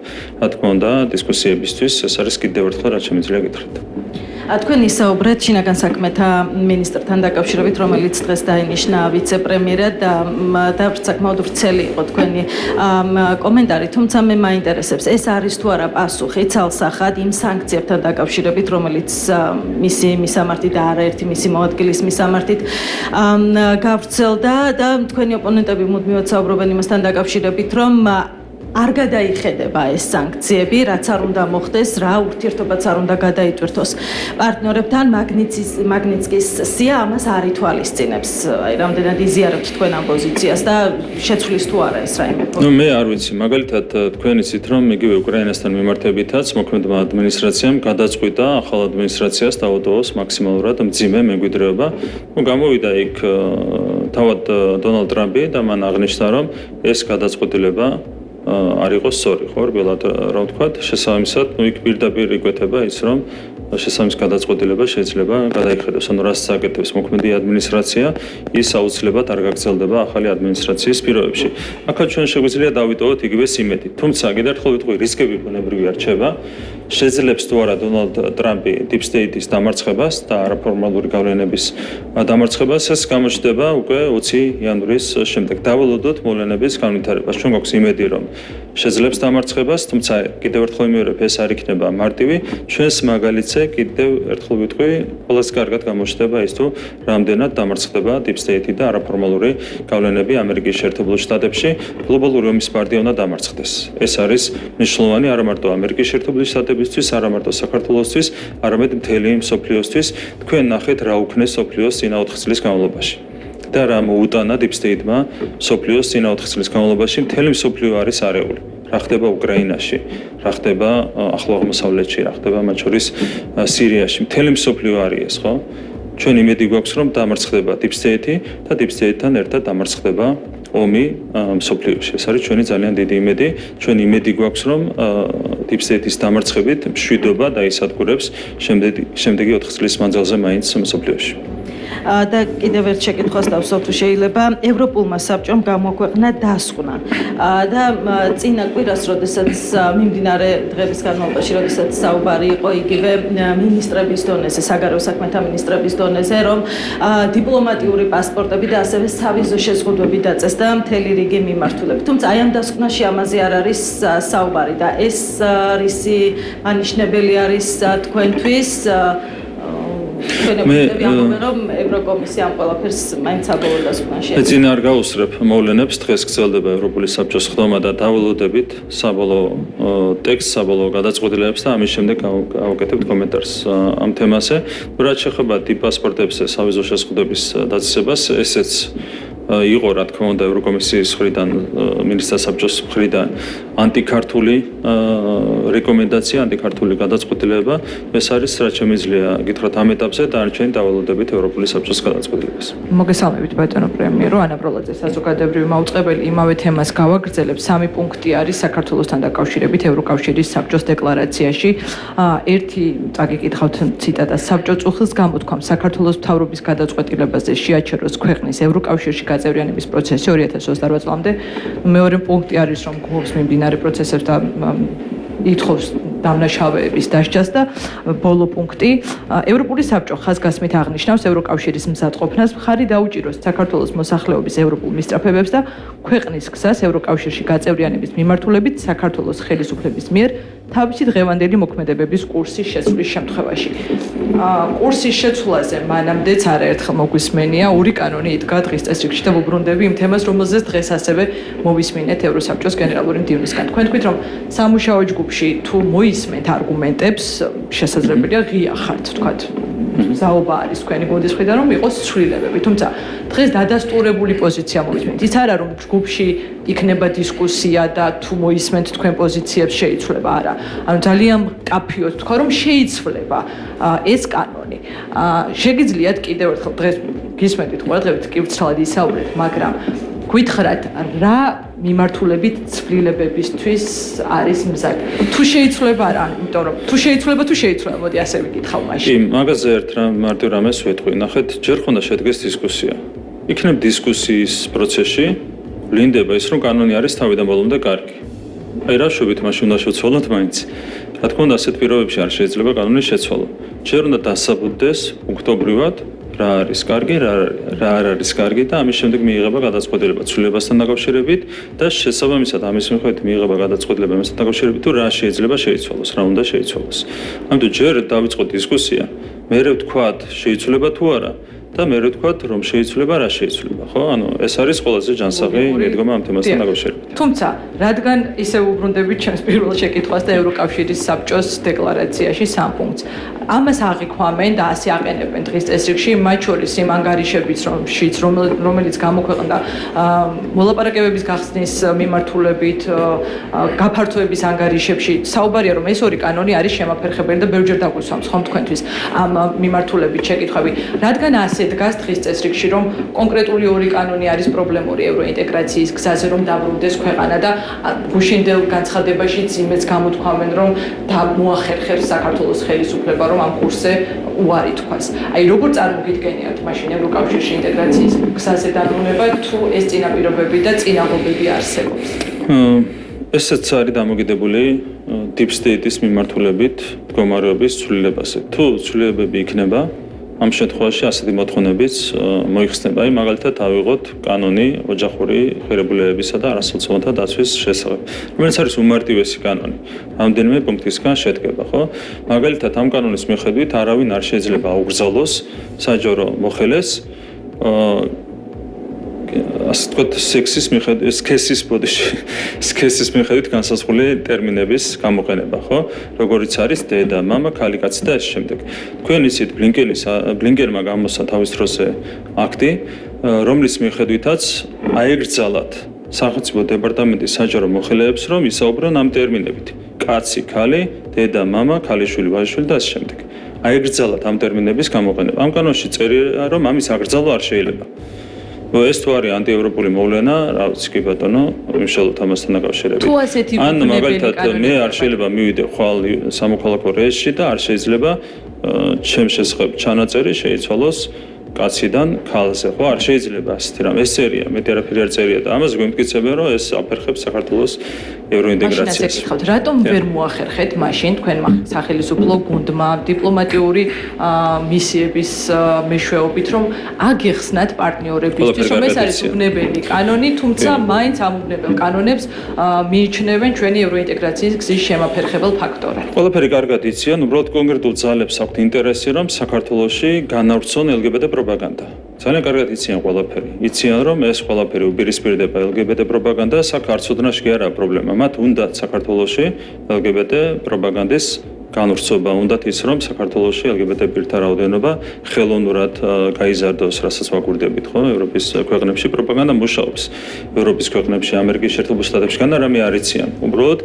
რა თქმა უნდა, დისკუსიებისთვის. ეს არის კიდევ ერთხელ რაც შემიძლია გითხრათ. თქვენ ისაუბრეთ შინაგან საქმეთა მინისტრთან დაკავშირებით, რომელიც დღეს დაინიშნა ვიცე-პრემიერად და საკმაოდ ვრცელი იყო თქვენი კომენტარი, თუმცა მე მაინტერესებს, ეს არის თუ არა პასუხი ცალსახად იმ სანქციებთან დაკავშირებით, რომელიც მისი მისამართით და არაერთი მისი მოადგილის მისამართით გავრცელდა და თქვენი ოპონენტები მუდმივად საუბრობენ იმასთან დაკავშირებით, რომ არ გადაიხედება ეს სანქციები, რაც არ უნდა მოხდეს, რა ურთიერთობაც არ უნდა გადაიტვირთოს პარტნიორებთან. მაგნიცკის სია ამას არ ითვალისწინებს. აი, რამდენად იზიარებთ თქვენ ამ პოზიციას და შეცვლის თუ არა ეს რაიმე? მე არ ვიცი, მაგალითად თქვენ იცით, რომ იგივე უკრაინასთან მიმართებითაც მოქმედმა ადმინისტრაციამ გადაწყვიტა ახალ ადმინისტრაციას დაუდოვოს მაქსიმალურად მძიმე მემკვიდრეობა. გამოვიდა იქ თავად დონალდ ტრამპი და მან აღნიშნა, რომ ეს გადაწყვეტილება არ იყოს სწორი, ხო, რბილად რა ვთქვათ, შესაბამისად, იქ პირდაპირ იკვეთება ის, რომ შესაბამის გადაწყვეტილება შეიძლება გადაიხედოს, ანუ რაც საკეთებს მოქმედი ადმინისტრაცია, ის აუცილებლად არ გაგრძელდება ახალი ადმინისტრაციის პირობებში. აქაც ჩვენ შეგვიძლია დავიტოვოთ იგივე სიმეთი. თუმცა კიდევ ერთხელ ვიტყვი, რისკები ბუნებრივია რჩება. შეძლებს თუ არა დონალდ ტრამპი Deep State-ის დამარცხებას და არაფორმალური გავლენების დამარცხებას, ეს გამოჩნდება უკვე 20 იანვრის შემდეგ. დავალოდოთ მოვლენების განვითარებას. ჩვენ გვაქვს იმედი, რომ შეძლებს დამარცხებას, თუმცა კიდევ ერთხელ ვიმეორებ, ეს არ იქნება მარტივი. ჩვენს მაგალითზე კიდევ ერთხელ ვიტყვი, ყველაზე კარგად გამოჩნდება ის თუ რამდენად დამარცხდება Deep State-ი და არაფორმალური გავლენები ამერიკის შეერთებულ შტატებში. გლობალური ომის პარტია უნდა დამარცხდეს. ეს არის მნიშვნელოვანი არა მარტო ამერიკის შეერთებული შტატებისთვის, არა მარტო საქართველოსთვის, არამედ მთელი მსოფლიოსთვის. თქვენ ნახეთ რა უქნეს მსოფლიოს წინა 4 წლის განმავლობაში. და რა მოუტანა Deep State-მა მსოფლიოს წინა 4 წლის განმავლობაში, მთელი მსოფლიო არის არეული. რა ხდება უკრაინაში, რა ხდება ახლო აღმოსავლეთში, რა ხდება მათ შორის სირიაში, მთელი მსოფლიო არის ეს, ხო? ჩვენ იმედი გვაქვს, რომ დამარცხდება Deep State-ი და Deep State-თან ერთად დამარცხდება ომი მსოფლიოში. ეს არის ჩვენი ძალიან დიდი იმედი. ჩვენ იმედი გვაქვს, რომ Deep State-ის დამარცხებით მშვიდობა დაისადგურებს შემდეგი 4 წლის მანძილზე მაინც მსოფლიოში. და კიდევ ერთ შეკითხვას დავსვათ, თუ შეიძლება ევროპულმა საბჭომ გამოქვეყნა დასკვნა და წინა კვირას, როდესაც მიმდინარე დღების განმავლობაში, როდესაც საუბარი იყო იგივე მინისტრების დონეზე, საგარეო საქმეთა მინისტრების დონეზე, რომ დიპლომატიური პასპორტები და ასევე სავიზო შეზღუდვები დაწეს და მთელი რიგი მიმართულებით. თუმცა აი ამ დასკვნაში ამაზე არ არის საუბარი და ეს რისი მანიშნებელი არის თქვენთვის? მე რომ ევროკომისია ამ ყველაფერს მაინც საბოლოო დასკვნაში. მე წინ არ გავუსწრებ მოვლენებს, დღეს გრძელდება ევროპული საბჭოს ხდომა და დავალოდებით საბოლოო ტექსტს, საბოლოო გადაწყვეტილებებს და ამის შემდეგ გავაკეთებთ კომენტარს ამ თემაზე. რაც შეეხება დიპ პასპორტებზე სავიზო შეზღუდვების დაწესებას, ესეც იყო რა თქმა უნდა ევროკომისიის მხრიდან, მინისტრთა საბჭოს მხრიდან ანტიქართული რეკომენდაცია, ანტიქართული გადაწყვეტილება. ეს არის რაც შემიძლია გითხრათ ამ ეტაპზე დანარჩენი დავალოდებით ევროპული საბჭოს გადაწყვეტილებას. მოგესალმებით ბატონო პრემიერო, ანა ბროლაძე, საზოგადოებრივი მაუწყებელი იმავე თემას გავაგრძელებ. 3 პუნქტი არის საქართველოსთან დაკავშირებით ევროკავშირის საბჭოს დეკლარაციაში. ერთი წაგიკითხავთ ციტატა: საბჭო წუხილს გამოთქვამს საქართველოს მთავრობის გადაწყვეტილებაზე შეაჩეროს ქვეყნის ევროკავშირში გაწევრიანების პროცესი 2028 წლამდე. მეორე პუნქტი არის, რომ გვაქვს მიმდინარე პროცესებს და ითხოვს დამნაშავეების დასჯას და ბოლო პუნქტი ევროპული საბჭო ხაზგასმით აღნიშნავს ევროკავშირის მზადყოფნას მხარი დაუჭიროს საქართველოს მოსახლეობის ევროპულ მისწრაფებებს და ქვეყნის გზას ევროკავშირში გაწევრიანების მიმართულებით საქართველოს ხელისუფლების მიერ თავისი დღევანდელი მოქმედებების კურსის შეცვლის შემთხვევაში. კურსის შეცვლაზე მანამდეც არაერთხელ მოგვისმენია, ორი კანონი იდგა დღის წესრიგში და ვუბრუნდები იმ თემას, რომელზეც დღეს ასევე მოვისმინეთ ევროსაბჭოს გენერალური მდივნისგან. თქვენ თქვით, რომ სამუშაო ჯგუფში თუ მოისმენთ არგუმენტებს, შესაძლებელია ღია ხართ, თქვათ. ზაობა არის თქვენი გუნდის მხრიდან, რომ იყოს ცვლილებები, თუმცა დღეს დადასტურებული პოზიცია მოვისმენთ. ის არა რომ ჯგუფში იქნება დისკუსია და თუ მოისმენთ თქვენ პოზიციებს შეიცვლება, არა. ანუ ძალიან კაფიოდ თქვა რომ შეიცვლება ეს კანონი. შეგიძლიათ კიდევ ერთხელ დღეს გისმენთ ყურადღებით კი ვცრალად ისაუბრეთ, მაგრამ გითხრათ რა მიმართულებით ცვლილებებისთვის არის მზად. თუ შეიცვლება რა, იმიტომ რომ თუ შეიცვლება, მოდი ასე ვიკითხავ მაშინ. კი, მაგაზე ერთ მარტო რამეს ვეთქვი. ნახეთ, ჯერ ხონდა შედგეს დისკუსია. იქნებ დისკუსიის პროცესში ვლინდება ის, რომ კანონი არის თავიდან ბოლომდე კარგი. აი რა შევით მაშინ უნდა შევცვალოთ მაინც. რა თქმა უნდა, ასეთ პირობებში არ შეიძლება კანონის შეცვალა. ჯერ უნდა დასაბუთდეს პუნქტობრივად რა არის კარგი, რა არ არის კარგი და ამის შემდეგ მიიღება გადაწყვეტილება ცვლილებასთან დაკავშირებით და შესაბამისად ამის მიხედვით მიიღება გადაწყვეტილება იმასთან დაკავშირებით თუ რა შეიძლება შეიცვალოს, რა უნდა შეიცვალოს. ამიტომ ჯერ დავიწყოთ დისკუსია, მერე ვთქვათ შეიცვლება თუ არა და მერე ვთქვათ რომ შეიცვლება, რა შეიცვლება, ხო? ანუ ეს არის ყველაზე ჯანსაღი მიდგომა ამ თემასთან დაკავშირებით. თუმცა, რადგან ისევ უბრუნდებით ჩემს პირველ შეკითხვას და ევროკავშირის საბჭოს დეკლარაციაში 3 პუნქტს. ამას აღიქვამენ და ასე აყენებენ დღის წესრიგში, მათ შორის იმ ანგარიშებიც, რომელიც გამოქვეყნდა მოლაპარაკებების გახსნის მიმართულებით, გაფართოების ანგარიშებში. საუბარია რომ ეს ორი კანონი არის შემაფერხებელი და ბევრჯერ დაგვისვამს ხომ თქვენთვის ამ მიმართულებით შეკითხვები. რადგან ასე დგას დღის წესრიგში, რომ კონკრეტული ორი კანონი არის პრობლემური ევროინტეგრაციის გზაზე, რომ დაბრუნდეს ქვეყანა და გუშინდელ განცხადებაშიც იმეც გამოთქვამენ, რომ მოახერხებს საქართველოს ხელისუფლება, რომ ამ კურსზე უარი თქვას. აი როგორ წარმოგიდგენიათ მაშინ ევროკავშირში ინტეგრაციის გზაზე დაბრუნება, თუ ეს წინაპირობები და წინაღობები არსებობს? ესეც არის დამოკიდებული deep state-ის მიმართულებით მდგომარეობის ცვლილებაზე. თუ ცვლილებები იქნება, ამ შემთხვევაში ასეთი მოთხოვნებიც მოიხსნება. მაგალითად, ავიღოთ კანონი ოჯახური ღირებულებებისა და არასოციალურთა დაცვის შესახებ, რომელიც არის უმარტივესი კანონი. რამდენიმე პუნქტისგან შედგება, ხო? მაგალითად, ამ კანონის მიხედვით არავინ არ შეიძლება აუგზავნოს საჯარო მოხელეს ასე ვთქვათ, სქესის მიხედვით განსაზღვრული ტერმინების გამოყენება, ხო? როგორიც არის დედა, მამა, ქალი, კაცი და ეს შემდეგ. თქვენ იცით, ბლინკენმა გამოსცა თავის დროზე აქტი, რომლის მიხედვითაც აეგრძალათ სახელმწიფო დეპარტამენტის საჯარო მოხელეებს, რომ ისაუბრონ ამ ტერმინებით. კაცი, ქალი, დედა, მამა, ქალიშვილი, ვაჟიშვილი და ეს შემდეგ. აეგრძალათ ამ ტერმინების გამოყენება. ამ კანონში წერია, რომ ამის აგრძალვა არ შეიძლება. ეს თუ არის ანტიევროპული მოვლენა, რაც კი ბატონო, იმშალოთ ამასთან დაკავშირებით. თუ ასეთი ან მაგალითად მე არ შეიძლება მივიდე ხვალ სამოქალაქო რეესტრში და არ შეიძლება ჩემს შესახებ ჩანაწერი შეიცვალოს კაციდან ქალზე, ხო? არ შეიძლება ასეთი რამ. ეს წერია, მეტი არაფერი არ წერია და ამას გვემტკიცებია, რომ ეს აფერხებს საქართველოს ევროინტეგრაციას. მაშინ ასე გითხავთ, რატომ ვერ მოახერხეთ მაშინ თქვენმა სახელმწიფო გუნდმა დიპლომატიური მისიების მეშვეობით, რომ აგეხსნათ პარტნიორებისთვის, რომ ეს არის უბნებელი კანონი, თუმცა მაინც ამ უბნებელ კანონებს მიიჩნევენ ჩვენი ევროინტეგრაციის გზის შემაფერხებელ ფაქტორად. ყველაფერი კარგად იციან, უბრალოდ კონკრეტულ ძალებს აქვთ ინტერესი, რომ საქართველოში განავრცონ LGBT პროპაგანდა. ძალიან კარგად იციან ყველაფერი. იციან, რომ ეს ყველაფერი უპირისპირდება LGBT პროპაგანდას, აქ არც ოდნავ კი არაა პრობლემა. მათ უნდათ საქართველოში LGBT პროპაგანდის განვრცობა, უნდათ ის, რომ საქართველოში LGBT პირთა რაოდენობა ხელოვნურად გაიზარდოს, რასაც ვაკვირდებით, ხო? ევროპის ქვეყნებში პროპაგანდა მუშაობს. ევროპის ქვეყნებში, ამერიკის შეერთებულ შტატებშიგან რამე არ იციან. უბრალოდ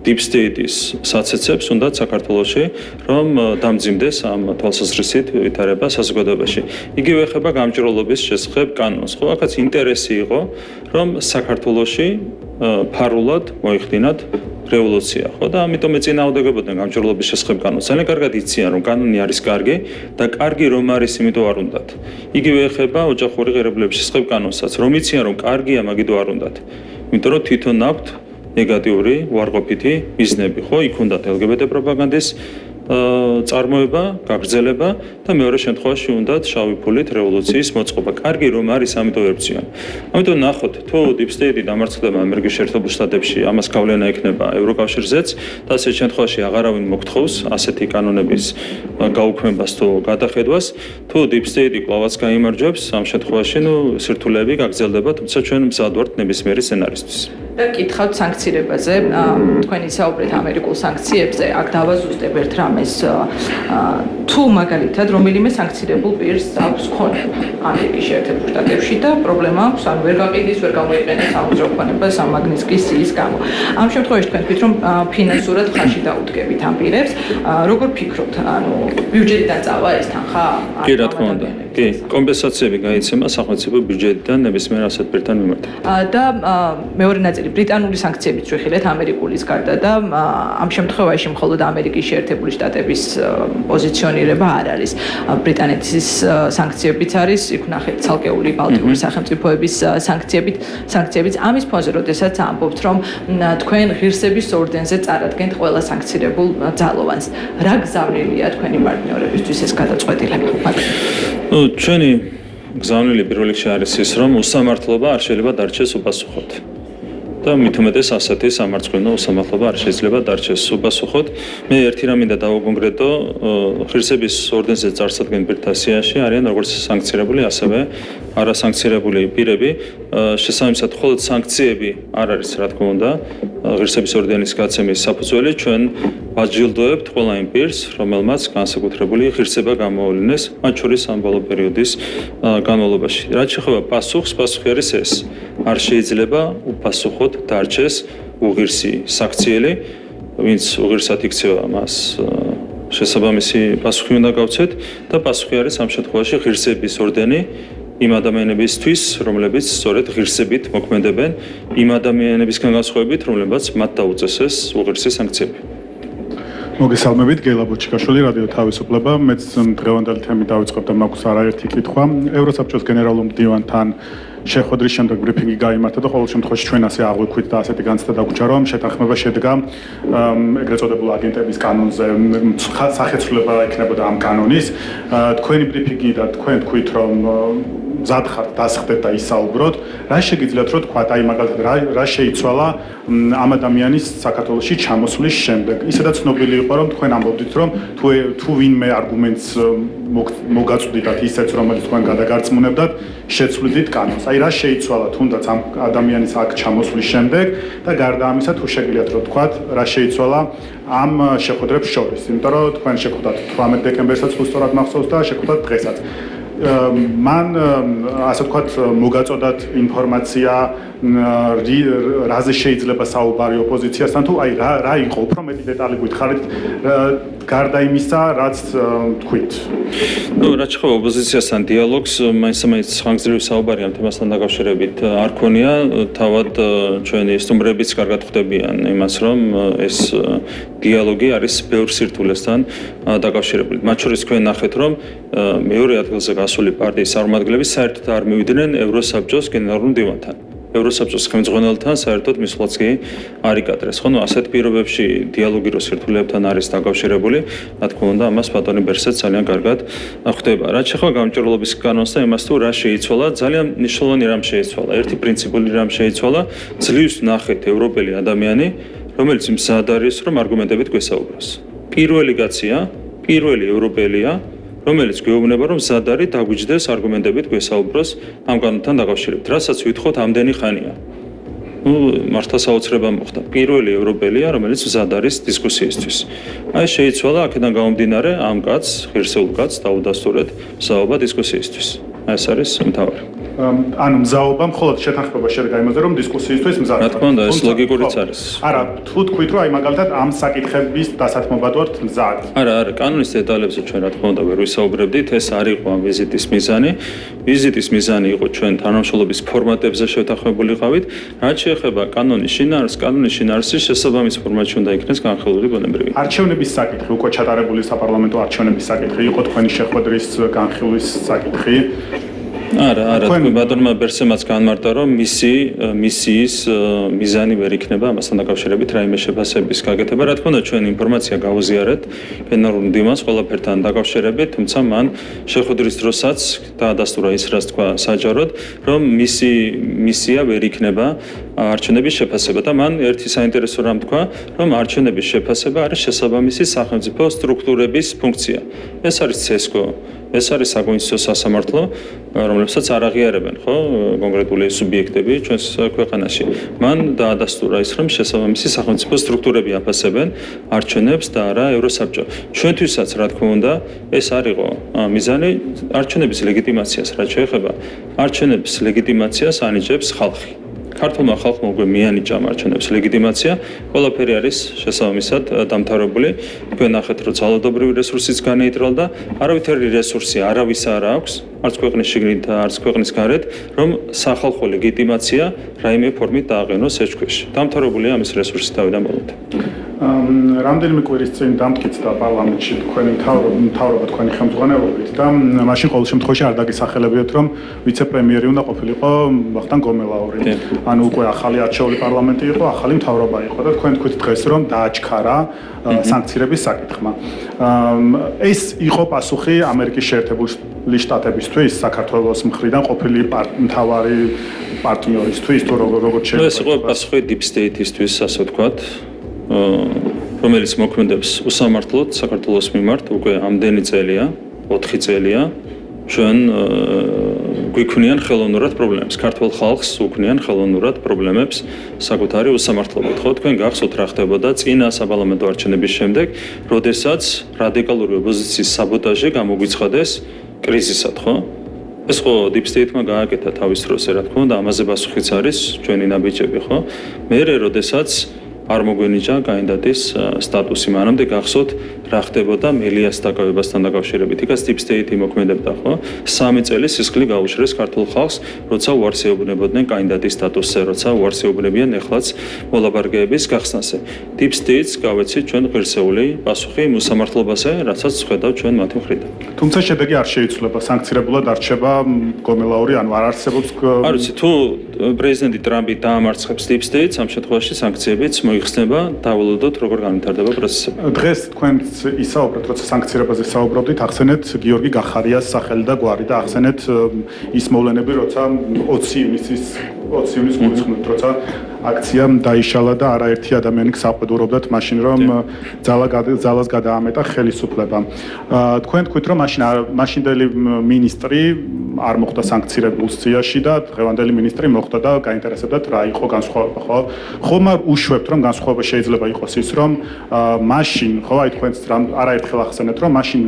deep state-ის საცეცებს უნდათ საქართველოში, რომ დამძიმდეს ამ თვალსაზრისით ვითარება საზოგადოებაში. იგივე ეხება გამჭრელობის შესახებ კანონს, ხო? აქაც ინტერესი იყო, რომ საქართველოში ფარულად მოიხდინათ რევოლუცია, ხო? და ამიტომ ეწინააღმდეგებოდნენ გამჭრელობის შესახებ კანონს. ძალიან კარგად იციან, რომ კანონი არის კარგი და კარგი რომ არის, იმიტომ არ უნდათ. იგივე ეხება ოჯახური ღირებულების შესახებ კანონსაც, რომ იციან, რომ კარგია, მაგითო არ უნდათ. იმიტომ რომ თვითონ აქვთ ნეგატიური უარყოფითი მიზნები, ხო? იქ უნდათ LGBT პროპაგანდის წარმოება, გაგრძელება და მეორე შემთხვევაში უნდათ შავი ფულით რევოლუციის მოწყობა. კარგი რომ არის, ამიტომ ერწიან. ამიტომ ნახოთ, თუ deep state-ი დამარცხდება ამერიკის შეერთებულ შტატებში, ამას გავლენა ექნება ევროკავშირზეც და ასეთ შემთხვევაში აღარავინ მოგთხოვს ასეთი კანონების გაუქმებას თუ გადახედვას. თუ deep state-ი კვლავაც გაიმარჯვებს, ამ შემთხვევაში სირთულეები გაგრძელდება, თუმცა ჩვენ მზად ვართ ნებისმიერი სცენარისთვის. და კითხავთ სანქციებაზე, თქვენ ისაუბრეთ ამერიკულ სანქციებზე, აქ დავაზუსტებ ერთ რამეს, თუ მაგალითად რომელიმე სანქცირებულ პირს აქვს ქონება ამერიკის შეერთებულ შტატებში და პრობლემა აქვს, ან ვერ გაყიდის, ვერ გამოიყენებს სამოძრაო ქონებას ამ მაგნიტსკის სიის გამო. ამ შემთხვევაში თქვენ თქვით, რომ ფინანსურად ხარში დაუდგებით ამ პირებს, როგორ ფიქრობთ, ანუ ბიუჯეტიდან წავა ეს თანხა? კი, რა თქმა უნდა. კი, კომპენსაციები გაიცემა სახელმწიფო ბიუჯეტიდან ნებისმიერ ასეთ პირთან მიმართ. და მეორე ნაწილი ბრიტანული სანქციებიც ვიხილეთ ამერიკულის გარდა და ამ შემთხვევაში მხოლოდ ამერიკის შეერთებული შტატების პოზიციონირება არ არის. ბრიტანეთის სანქციებიც არის, იქ ვნახეთ ცალკეული ბალტიური სახელმწიფოების სანქციებიც. ამის ფონზე, როდესაც ამბობთ, რომ თქვენ ღირსების ორდენზე წარადგენთ ყველა სანქცირებულ ძალოვანს. რა გზავნილია თქვენი პარტნიორებისთვის ეს გადაწყვეტილება? ჩვენი გზავნილი პირველ რიგში არის ის, რომ უსამართლობა არ შეიძლება დარჩეს უპასუხოდ. და მით უმეტეს ასეთი სამარცხვინო უსამართლობა არ შეიძლება დარჩეს უპასუხოდ. მე ერთი რამ მინდა დავაკონკრეტო, ღირსების ორდენზე წარსადგენ პირთა სიაში არიან როგორც სანქცირებული, ასევე არასანქცირებული პირები. შესაბამისად, მხოლოდ სანქციები არ არის, რა თქმა უნდა, ღირსების ორდენის გაცემის საფუძველი. ჩვენ ვაჯილდოებთ ყველა იმ პირს, რომელმაც განსაკუთრებული ღირსება გამოავლინეს, მათ შორის ამ ბოლო პერიოდის განმავლობაში. რაც შეეხება პასუხს, პასუხი არის ეს. არ შეიძლება უპასუხოდ დარჩეს უღირსი საქციელი, ვინც უღირსად იქცევა, მას შესაბამისი პასუხი უნდა გავცეთ და პასუხი არის ამ შემთხვევაში ღირსების ორდენი იმ ადამიანებისთვის, რომლებიც სწორედ ღირსებით მოქმედებენ, იმ ადამიანებისგან განსხვავებით, რომლებიც მათ დაუწესეს უღირსი სანქციები. მოგესალმებით, გელა ბუჩიკაშვილი, რადიო თავისუფლება. მეც დღევანდელი თემით დავიწყებ და მაქვს არაერთი კითხვა. ევროსაბჭოს გენერალურ მდივანთან შეხვედრის შემდეგ ბრიფინგი გაიმართა და ყოველ შემთხვევაში ჩვენ ასე აღვიქვით და ასეთი განცდა დაგვჭა, რომ შეთანხმება შედგა ეგრეთ წოდებულ აგენტების კანონზე, სახეცვლილება იქნებოდა ამ კანონის. თქვენი ბრიფინგი და თქვენ თქვით, რომ მზად ხართ დასხდეთ და ისაუბროთ, რა შეგიძლიათ რომ თქვათ, აი მაგალითად რა შეიცვალა ამ ადამიანის საქართველოში ჩამოსვლის შემდეგ. ისედაც ცნობილი იყო, რომ თქვენ ამბობდით, რომ თუ ვინმე არგუმენტს მოგაწვდით ისეც, რომელიც თქვენ გადაგარწმუნებდათ, შეცვლიდით კანონს. აი რა შეიცვალა თუნდაც ამ ადამიანის აქ ჩამოსვლის შემდეგ და გარდა ამისა თუ შეგიძლიათ რომ თქვათ, რა შეიცვალა ამ შეხვედრებს შორის, იმიტომ რომ თქვენ შეხვდათ 18 დეკემბერსაც სწორად მახსოვს და შეხვდათ დღესაც. მან ასე ვთქვათ მოგაწოდათ ინფორმაცია რაზე შეიძლება საუბარი ოპოზიციასთან თუ აი რა იყო უფრო მეტი დეტალი გითხარით გარდა იმისა რაც თქვით. ნუ რაც ხდება ოპოზიციასთან დიალოგს მაინც ხანგრძლივი საუბარი ამ თემასთან დაკავშირებით არ ქონია, თავად ჩვენი სტუმრებიც კარგად ხვდებიან იმას, რომ ეს დიალოგი არის ბევრ სირთულესთან დაკავშირებული. მათ შორის თქვენ ნახეთ, რომ მეორე ადგილზე გასული პარტიის წარმომადგენლები საერთოდ არ მივიდნენ ევროსაბჭოს გენერალურ მდივანთან. ევროსაბჭოს ხელმძღვანელთან საერთოდ მისვლაც კი არ იკადრეს. ხო, ნუ ასეთ პირობებში დიალოგი რო სირთულეებთან არის დაკავშირებული, რა თქმა უნდა, ამას ბატონი ბერსეც ძალიან კარგად ხვდება. რაც შეხება გამჭვირვალობის კანონს და იმას თუ რა შეიცვალა, ძალიან მნიშვნელოვანი რამ შეიცვალა. ერთი პრინციპული რამ შეიცვალა, ძლივს ნახეთ ევროპელი ადამიანი, რომელიც მზად არის, რომ არგუმენტებით გვესაუბროს. პირველი კაცია, პირველი ევროპელია, რომელიც გვეუბნება, რომ მზად არის დაგვიჯდეს არგუმენტებით გვესაუბროს ამ კანონთან დაკავშირებით, რასაც ვითხოვთ ამდენი ხანია. მართლა საოცრება მოხდა. პირველი ევროპელია, რომელიც მზად არის დისკუსიისთვის. აი შეიცვალა აქედან გამომდინარე ამ კაცს, ღირსეულ კაცს დაუდასტურეთ მზაობა დისკუსიისთვის. ეს არის მთავარი. ანუ მზაობა მხოლოდ შეთანხმება შედგა იმაზე, რომ დისკუსიისთვის მზად. რა თქმა უნდა, ეს ლოგიკურიც არის. არა, თუ თქვით, რომ აი მაგალითად ამ საკითხების დასათმობად ვართ მზად. არა, კანონის დეტალებზე ჩვენ რა თქმა უნდა ვერ ვისაუბრებდით, ეს არ იყო ამ ვიზიტის მიზანი. ვიზიტის მიზანი იყო ჩვენ თანამშრომლობის ფორმატებზე შევთანხმებულიყავით. რაც შეეხება კანონის შინაარსის შესაბამის ფორმატში უნდა იქნეს განხილული ბუნებრივი. არჩევნების საკითხი, უკვე ჩატარებული sapარლამენტო არჩევნების საკითხი იყო თქვენი შეხვედრის განხილვის საკითხი. არა, ბატონმა ბერსემაც განმარტა, რომ მისიის მიზანი ვერ იქნება ამასთან დაკავშირებით რაიმე შეფასების გაკეთება. რა თქმა უნდა, ჩვენ ინფორმაცია გავუზიარეთ გენერალურ მდივანს ყველაფერთან დაკავშირებით, თუმცა მან შეხვედრის დროსაც დაადასტურა ის, რაც თქვა საჯაროდ, რომ მისია ვერ იქნება არჩევნების შეფასება და მან ერთი საინტერესო რამ თქვა, რომ არჩევნების შეფასება არის შესაბამისი სახელმწიფო სტრუქტურების ფუნქცია. ეს არის CESCO, ეს არის საკონსტიტუციო სასამართლო, რომლებსაც არ აღიარებენ, ხო, კონკრეტული სუბიექტები ჩვენს ქვეყანაში. მან დაადასტურა ის, რომ შესაბამისი სახელმწიფო სტრუქტურები აფასებენ არჩევნებს და არა ევროსაბჭო. ჩვენთვისაც, რა თქმა უნდა, ეს არ იყო მიზანი არჩევნების ლეგიტიმაციას, რაც შეეხება არჩევნების ლეგიტიმაციას ანიჭებს ხალხი. ქართულმა ხალხმა უკვე მიანიჭა არჩევნების ლეგიტიმაცია, ყველაფერი არის შესაბამისად დამთავრებული. თქვენ ნახეთ, რომ ძალადობრივი რესურსიც განეიტრალდა, არავითარი რესურსი არავის არ აქვს, არც ქვეყნის შიგნით და არც ქვეყნის გარეთ, რომ სახალხო ლეგიტიმაცია რაიმე ფორმით დააყენოს ეს ქვეშ. დამთავრებულია ამის რესურსი თავიდან ბოლომდე. რამდენიმე კვირის წინ დამტკიც და პარლამენტში თქვენი მთავრობა თქვენი ხელმძღვანელობით და მაშინ ყოველ შემთხვევაში არ დაგისახელებიათ, რომ ვიცე-პრემიერი უნდა ყოფილიყო ვახტანგ გომელაური. ანუ უკვე ახალი არჩეული პარლამენტი იყო, ახალი მთავრობა იყო და თქვენ თქვით დღეს, რომ დააჩქარა სანქციების საკითხმა. ეს იყო პასუხი ამერიკის შეერთებული შტატებისთვის, საქართველოს მხრიდან ყოფილი მთავარი პარტნიორისთვის, თუ როგორც შეიძლება. ეს იყო პასუხი Deep State-ისთვის, ასე ვთქვათ. რომელიც მოქმედებს უსამართლოდ საქართველოს მიმართ უკვე ამდენი წელია, 4 წელია, ჩვენ გვიქმნიან ხელოვნურად პრობლემებს. ქართულ ხალხს უქმნიან ხელოვნურად პრობლემებს საკუთარი უსამართლობით. ხო, თქვენ გახსოვთ რა ხდებოდა წინა საპარლამენტო არჩევნების შემდეგ, როდესაც რადიკალური ოპოზიციის საბოტაჟი გამოგვიცხადეს კრიზისად, ხო? ეს ხო Deep State-მა გააკეთა თავის დროს, რა თქმა უნდა, ამაზე პასუხიც არის ჩვენი ნაბიჯები, ხო? მერე, როდესაც არ მოგვენიჭა კანდიდატის სტატუსი. მანამდე გახსოვთ რა ხდებოდა მელიას დაკავებასთან დაკავშირებით. იქაც deep state იმოქმედებდა, ხო? 3 წელი სისხლი გაუშვეს ქართულ ხალხს, როცა უარს ეუბნებოდნენ კანდიდატის სტატუსზე, როცა უარს ეუბნებიან ეხლაც მოლაპარაკებების გახსნაზე. Deep state-ს გავეცით ჩვენ ღირსეული პასუხი იმ უსამართლობაზე, რასაც ხედავთ ჩვენ მათი მხრიდან. თუმცა შედეგი არ შეიცვლება, სანქცირებულად არ რჩება გომელაური, ანუ არ არსებობს არ ვიცი, თუ პრეზიდენტი ტრამპი დაამარცხებს deep state-ს, ამ შემთხვევაში სანქციებიც მოიხსნება, დავალოდოთ როგორ განვითარდება პროცესები. დღეს თქვენ ისაუბრეთ, როცა სანქცირებაზე საუბრობდით, ახსენეთ გიორგი გახარიას სახელი და გვარი და ახსენეთ ის მოვლენები, როცა 20 ივნისის გულისხმობთ, როცა აქცია დაიშალა და არაერთი ადამიანი გსაყვედურობდათ მაშინ რომ ძალას გადაამეტა ხელისუფლებამ. თქვენ თქვით რომ მაშინდელი მინისტრი არ მოხდა სანქცირებულ სიაში და დღევანდელი მინისტრი მოხდა და გაინტერესებდათ რა იყო განსხვავება, ხო? ხომ არ უშვებთ რომ განსხვავება შეიძლება იყოს ის რომ მაშინ, ხო, აი თქვენც არაერთხელ ახსენეთ რომ მაშინ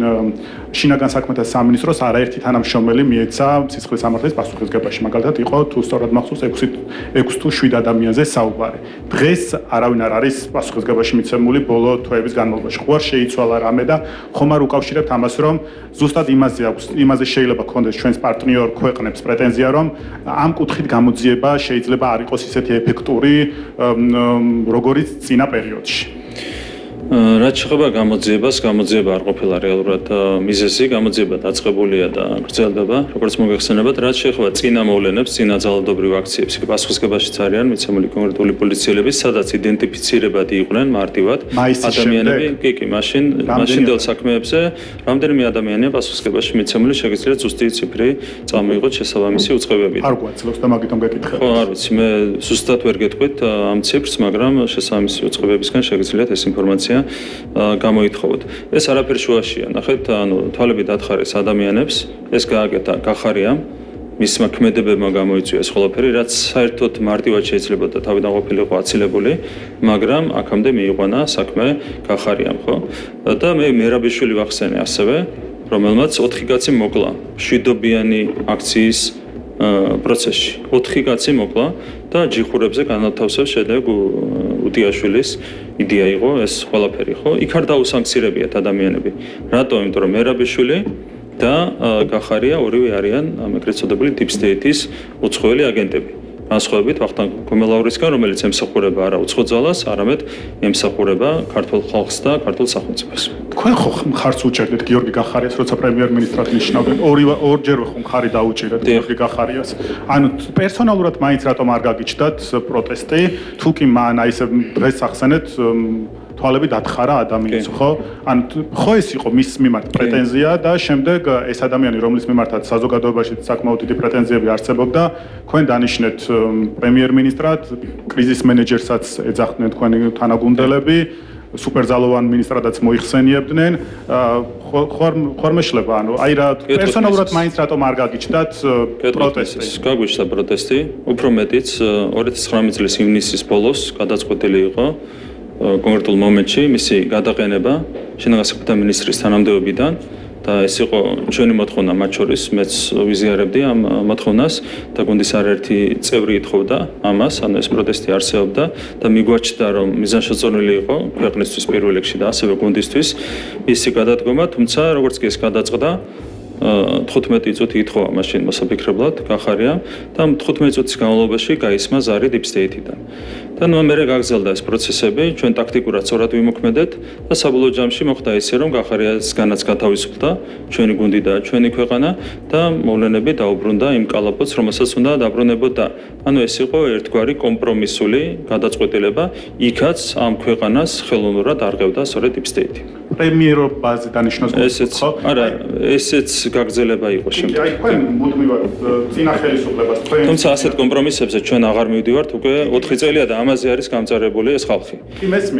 შინაგან საქმეთა სამინისტროს არაერთი თანამშრომელი მიეცა სისხლის სამართლის პასუხისგებაში, მაგალითად იყო თუ სწორად მახსოვს 6 თუ 7 ადამიანზე საუბარი. დღეს არავინ არ არის პასუხისგებაში მიცემული ბოლო თვეების განმავლობაში. ხო არ შეიცვალა რამე და ხომ არ უკავშირებთ ამას რომ ზუსტად იმაზე შეიძლება გქონდეს ჩვენს პარტნიორ ქვეყნებს პრეტენზია რომ ამ კუთხით გამოძიება შეიძლება არ იყოს ისეთი ეფექტური როგორიც წინა პერიოდში. რაც შეეხება გამოძიება არ ყოფილა რეალურად მიზეზი, გამოძიება დაწყებულია და გრძელდება, როგორც მოგეხსენებათ, რაც შეეხება წინა მოვლენებს, წინა ძალადობრივ აქციებს, იქ პასუხისგებაშიც არიან მიცემული კონკრეტული პოლიციელები, სადაც იდენტიფიცირებადი იყვნენ მარტივად ადამიანები, კი, მაშინდელ საქმეებზე რამდენიმე ადამიანია პასუხისგებაში მიცემული, შეგიძლიათ ზუსტი ციფრი წამოიღოთ შესაბამისი უწყებები. არ გვაძლევს და მაგიტომ გეკითხებით. ხო, არ ვიცი, მე ზუსტად ვერ გეტყვით ამ ციფრს, მაგრამ შესაბამისი უწყებებისგან შეგიძლიათ ეს ინფორმაცია გამოითხოვოთ. ეს არაფერი შუაშია, ნახეთ, ანუ თვალები დათხარეს ადამიანებს, ეს გააკეთა გახარიამ, მისმა ქმედებებმა გამოიწვია ეს ყველაფერი, რაც საერთოდ მარტივად შეიძლებოდა თავიდან ყოფილიყო აცილებული, მაგრამ აქამდე მიიყვანა საქმე გახარიამ, ხო? და მე მერაბიშვილი ვახსენე ასევე, რომელმაც 4 კაცი მოკლა შვიდობიანი აქციის პროცესში. 4 კაცი მოკლა და ჯიხურებზე განათავსებს შედეგ უტიაშვილის იდეა იყო ეს ყველაფერი, ხო? იქ არ დაუსანქცირებიათ ადამიანები. რატო? იმიტომ რომ მერაბიშვილი და გახარია ორივე არიან ეგრეთ წოდებული deep state-ის უცხოელი აგენტები. განსხვავებით ვახტანგ გომელაურისგან, რომელიც ემსახურება არა უცხო ძალას, არამედ ემსახურება ქართულ ხალხს და ქართულ სახელმწიფოს. თქვენ ხო მხარს უჭერდით გიორგი გახარიას, როცა პრემიერ-მინისტრად ნიშნავდნენ? ორჯერ ხო მხარი დაუჭირეთ გიორგი გახარიას. ანუ პერსონალურად მაინც რატომ არ გაგიჩნდათ პროტესტი, თუ კი მან აი ესე დღეს ახსენეთ თვალები დათხარა ადამიანს, ხო? ანუ ხო ეს იყო მის მიმართ პრეტენზია და შემდეგ ეს ადამიანი, რომლის მიმართაც საზოგადოებაში საკმაოდ დიდი პრეტენზიები არსებობდა, თქვენ დანიშნეთ პრემიერ-მინისტრად, კრიზის მენეჯერსაც ეძახდნენ თქვენი თანაგუნდელები, სუპერძალოვან მინისტრადაც მოიხსენიებდნენ. ხوار მეშლება, ანუ აი რა პერსონალურად მაინც რატომ არ გაგიჩნდათ პროტესტი? გაგვიჩნდა პროტესტი, უფრო მეტიც 2019 წლის ივნისის ბოლოს გადაწყვეტილი იყო კონკრეტულ მომენტში მისი გადაყენება შინაგან საქმეთა მინისტრის თანამდებობიდან და ეს იყო ჩვენი მოთხოვნა მათ შორის, მეც ვიზიარებდი ამ მოთხოვნას და გუნდის არაერთი წევრი ითხოვდა ამას, ანუ ეს პროტესტი არსებობდა და მიგვაჩნდა რომ მიზანშეწონილი იყო ქვეყნისთვის პირველ რიგში და ასევე გუნდისთვის მისი გადადგომა, თუმცა როგორც კი ეს გადაწყდა 15 წუთი ითხოვა მაშინ მოსაფიქრებლად გახარია და 15 წუთის განმავლობაში გაისმა ზარი deep state-დან. და ნუ მერე გაგრძელდა ეს პროცესები, ჩვენ ტაქტიკურად სწორად ვიმოქმედეთ და საბოლოო ჯამში მოხდა ისე, რომ გახარიასგანაც გათავისუფლდა ჩვენი გუნდი და ჩვენი ქვეყანა და მოვლენები დაუბრუნდა იმ კალაპოტს, რომელსაც უნდა დაბრუნებოდა. ანუ ეს იყო ერთგვარი კომპრომისული გადაწყვეტილება, იქაც ამ ქვეყანას ხელოვნურად არღევდა სწორედ deep state-ი. პრემიერობაზე დანიშნოს ხო? არა, ესეც გაგრძელება იყო შემდეგ. აი თქვენ მუდმივად წინა ხელისუფლებას თქვენ თუმცა ასეთ კომპრომისებზე ჩვენ აღარ მივდივართ უკვე 4 წელია და ამაზე არის გამწარებული ეს ხალხი.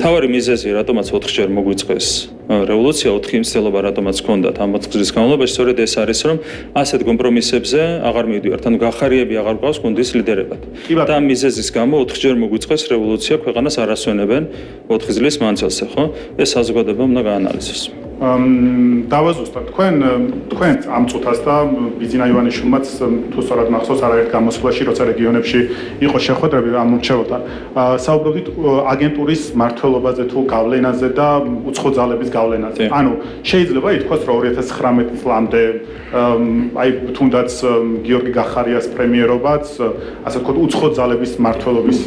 თავარი მიზეზი, რატომაც 4-ჯერ მოგვიწყეს რევოლუცია, 4 მცდელობა რატომაც ჰქონდათ ამ 4 წლის განმავლობაში, სწორედ ეს არის, რომ ასეთ კომპრომისებზე აღარ მივდივართ. ანუ გახარიები აღარ ყავს გუნდის ლიდერებად. და ამ მიზეზის გამო 4-ჯერ მოგვიწყეს რევოლუცია, ქვეყანას არ ასვენებენ 4 წლის მანძილზე, ხო? ეს საზოგადოება უნდა გაანალიზოს. დავაზუსტოთ თქვენ ამ წუთას და ბიძინა ივანიშვილმაც თუ სწორად მახსოვს არაერთ გამოსვლაში როცა რეგიონებში იყო შეხვედრები ამ მრჩეველთან საუბრობდით აგენტურის მმართველობაზე თუ გავლენაზე და უცხო ძალების გავლენაზე ანუ შეიძლება ითქვას რომ 2019 წლამდე აი თუნდაც გიორგი გახარიას პრემიერობაც ასე ვთქვათ უცხო ძალების მმართველობის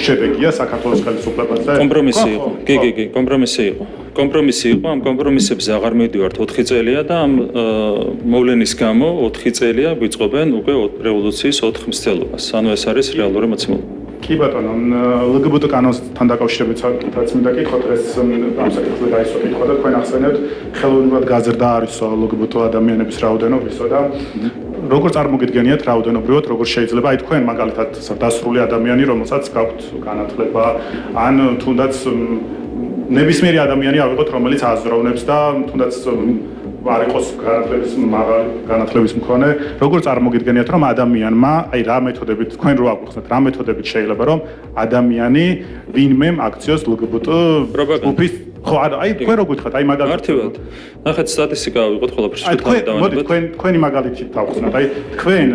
შედეგია საქართველოს ხელისუფლებაზე კომპრომისი იყო კი კომპრომისი იყო ამ კომპრომისებზე აღარ მივდივართ 4 წელია და ამ მოვლენის გამო 4 წელია გვიწყობენ უკვე რევოლუციის 4 მცდელობას ანუ ეს არის რეალური მოცემულობა კი ბატონო ლგბტ კანონთან დაკავშირებით საკითხიც მინდა კითხოთ ეს ამ საკითხზე დაისვა კითხვა და თქვენ ახსენებთ ხელოვნურად გაზრდა არის ლგბტ ადამიანების რაოდენობისა და როგორ წარმოგიდგენიათ რაოდენობრივად როგორ შეიძლება აი თქვენ მაგალითად დასრული ადამიანი რომელსაც გაქვთ განათლება ან თუნდაც ნებისმიერი ადამიანი ავიღოთ რომელიც აზროვნებს და თუნდაც არ იყოს განათლების მქონე როგორ წარმოგიდგენიათ რომ ადამიანმა აი რა მეთოდებით თქვენ რო აგვიხსნათ რა მეთოდებით შეიძლება რომ ადამიანი ვინმე აქციოს ლგბტ ჯგუფის ხო აი თქვენ რო გითხრათ აი მაგალითად მართლად ნახეთ სტატისტიკა ვიყოთ ყველაფერში მოდი თქვენი მაგალითით დავხსნათ აი თქვენ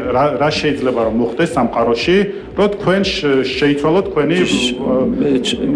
რა შეიძლება რომ მოხდეს სამყაროში რომ თქვენ შეიცვალოთ თქვენი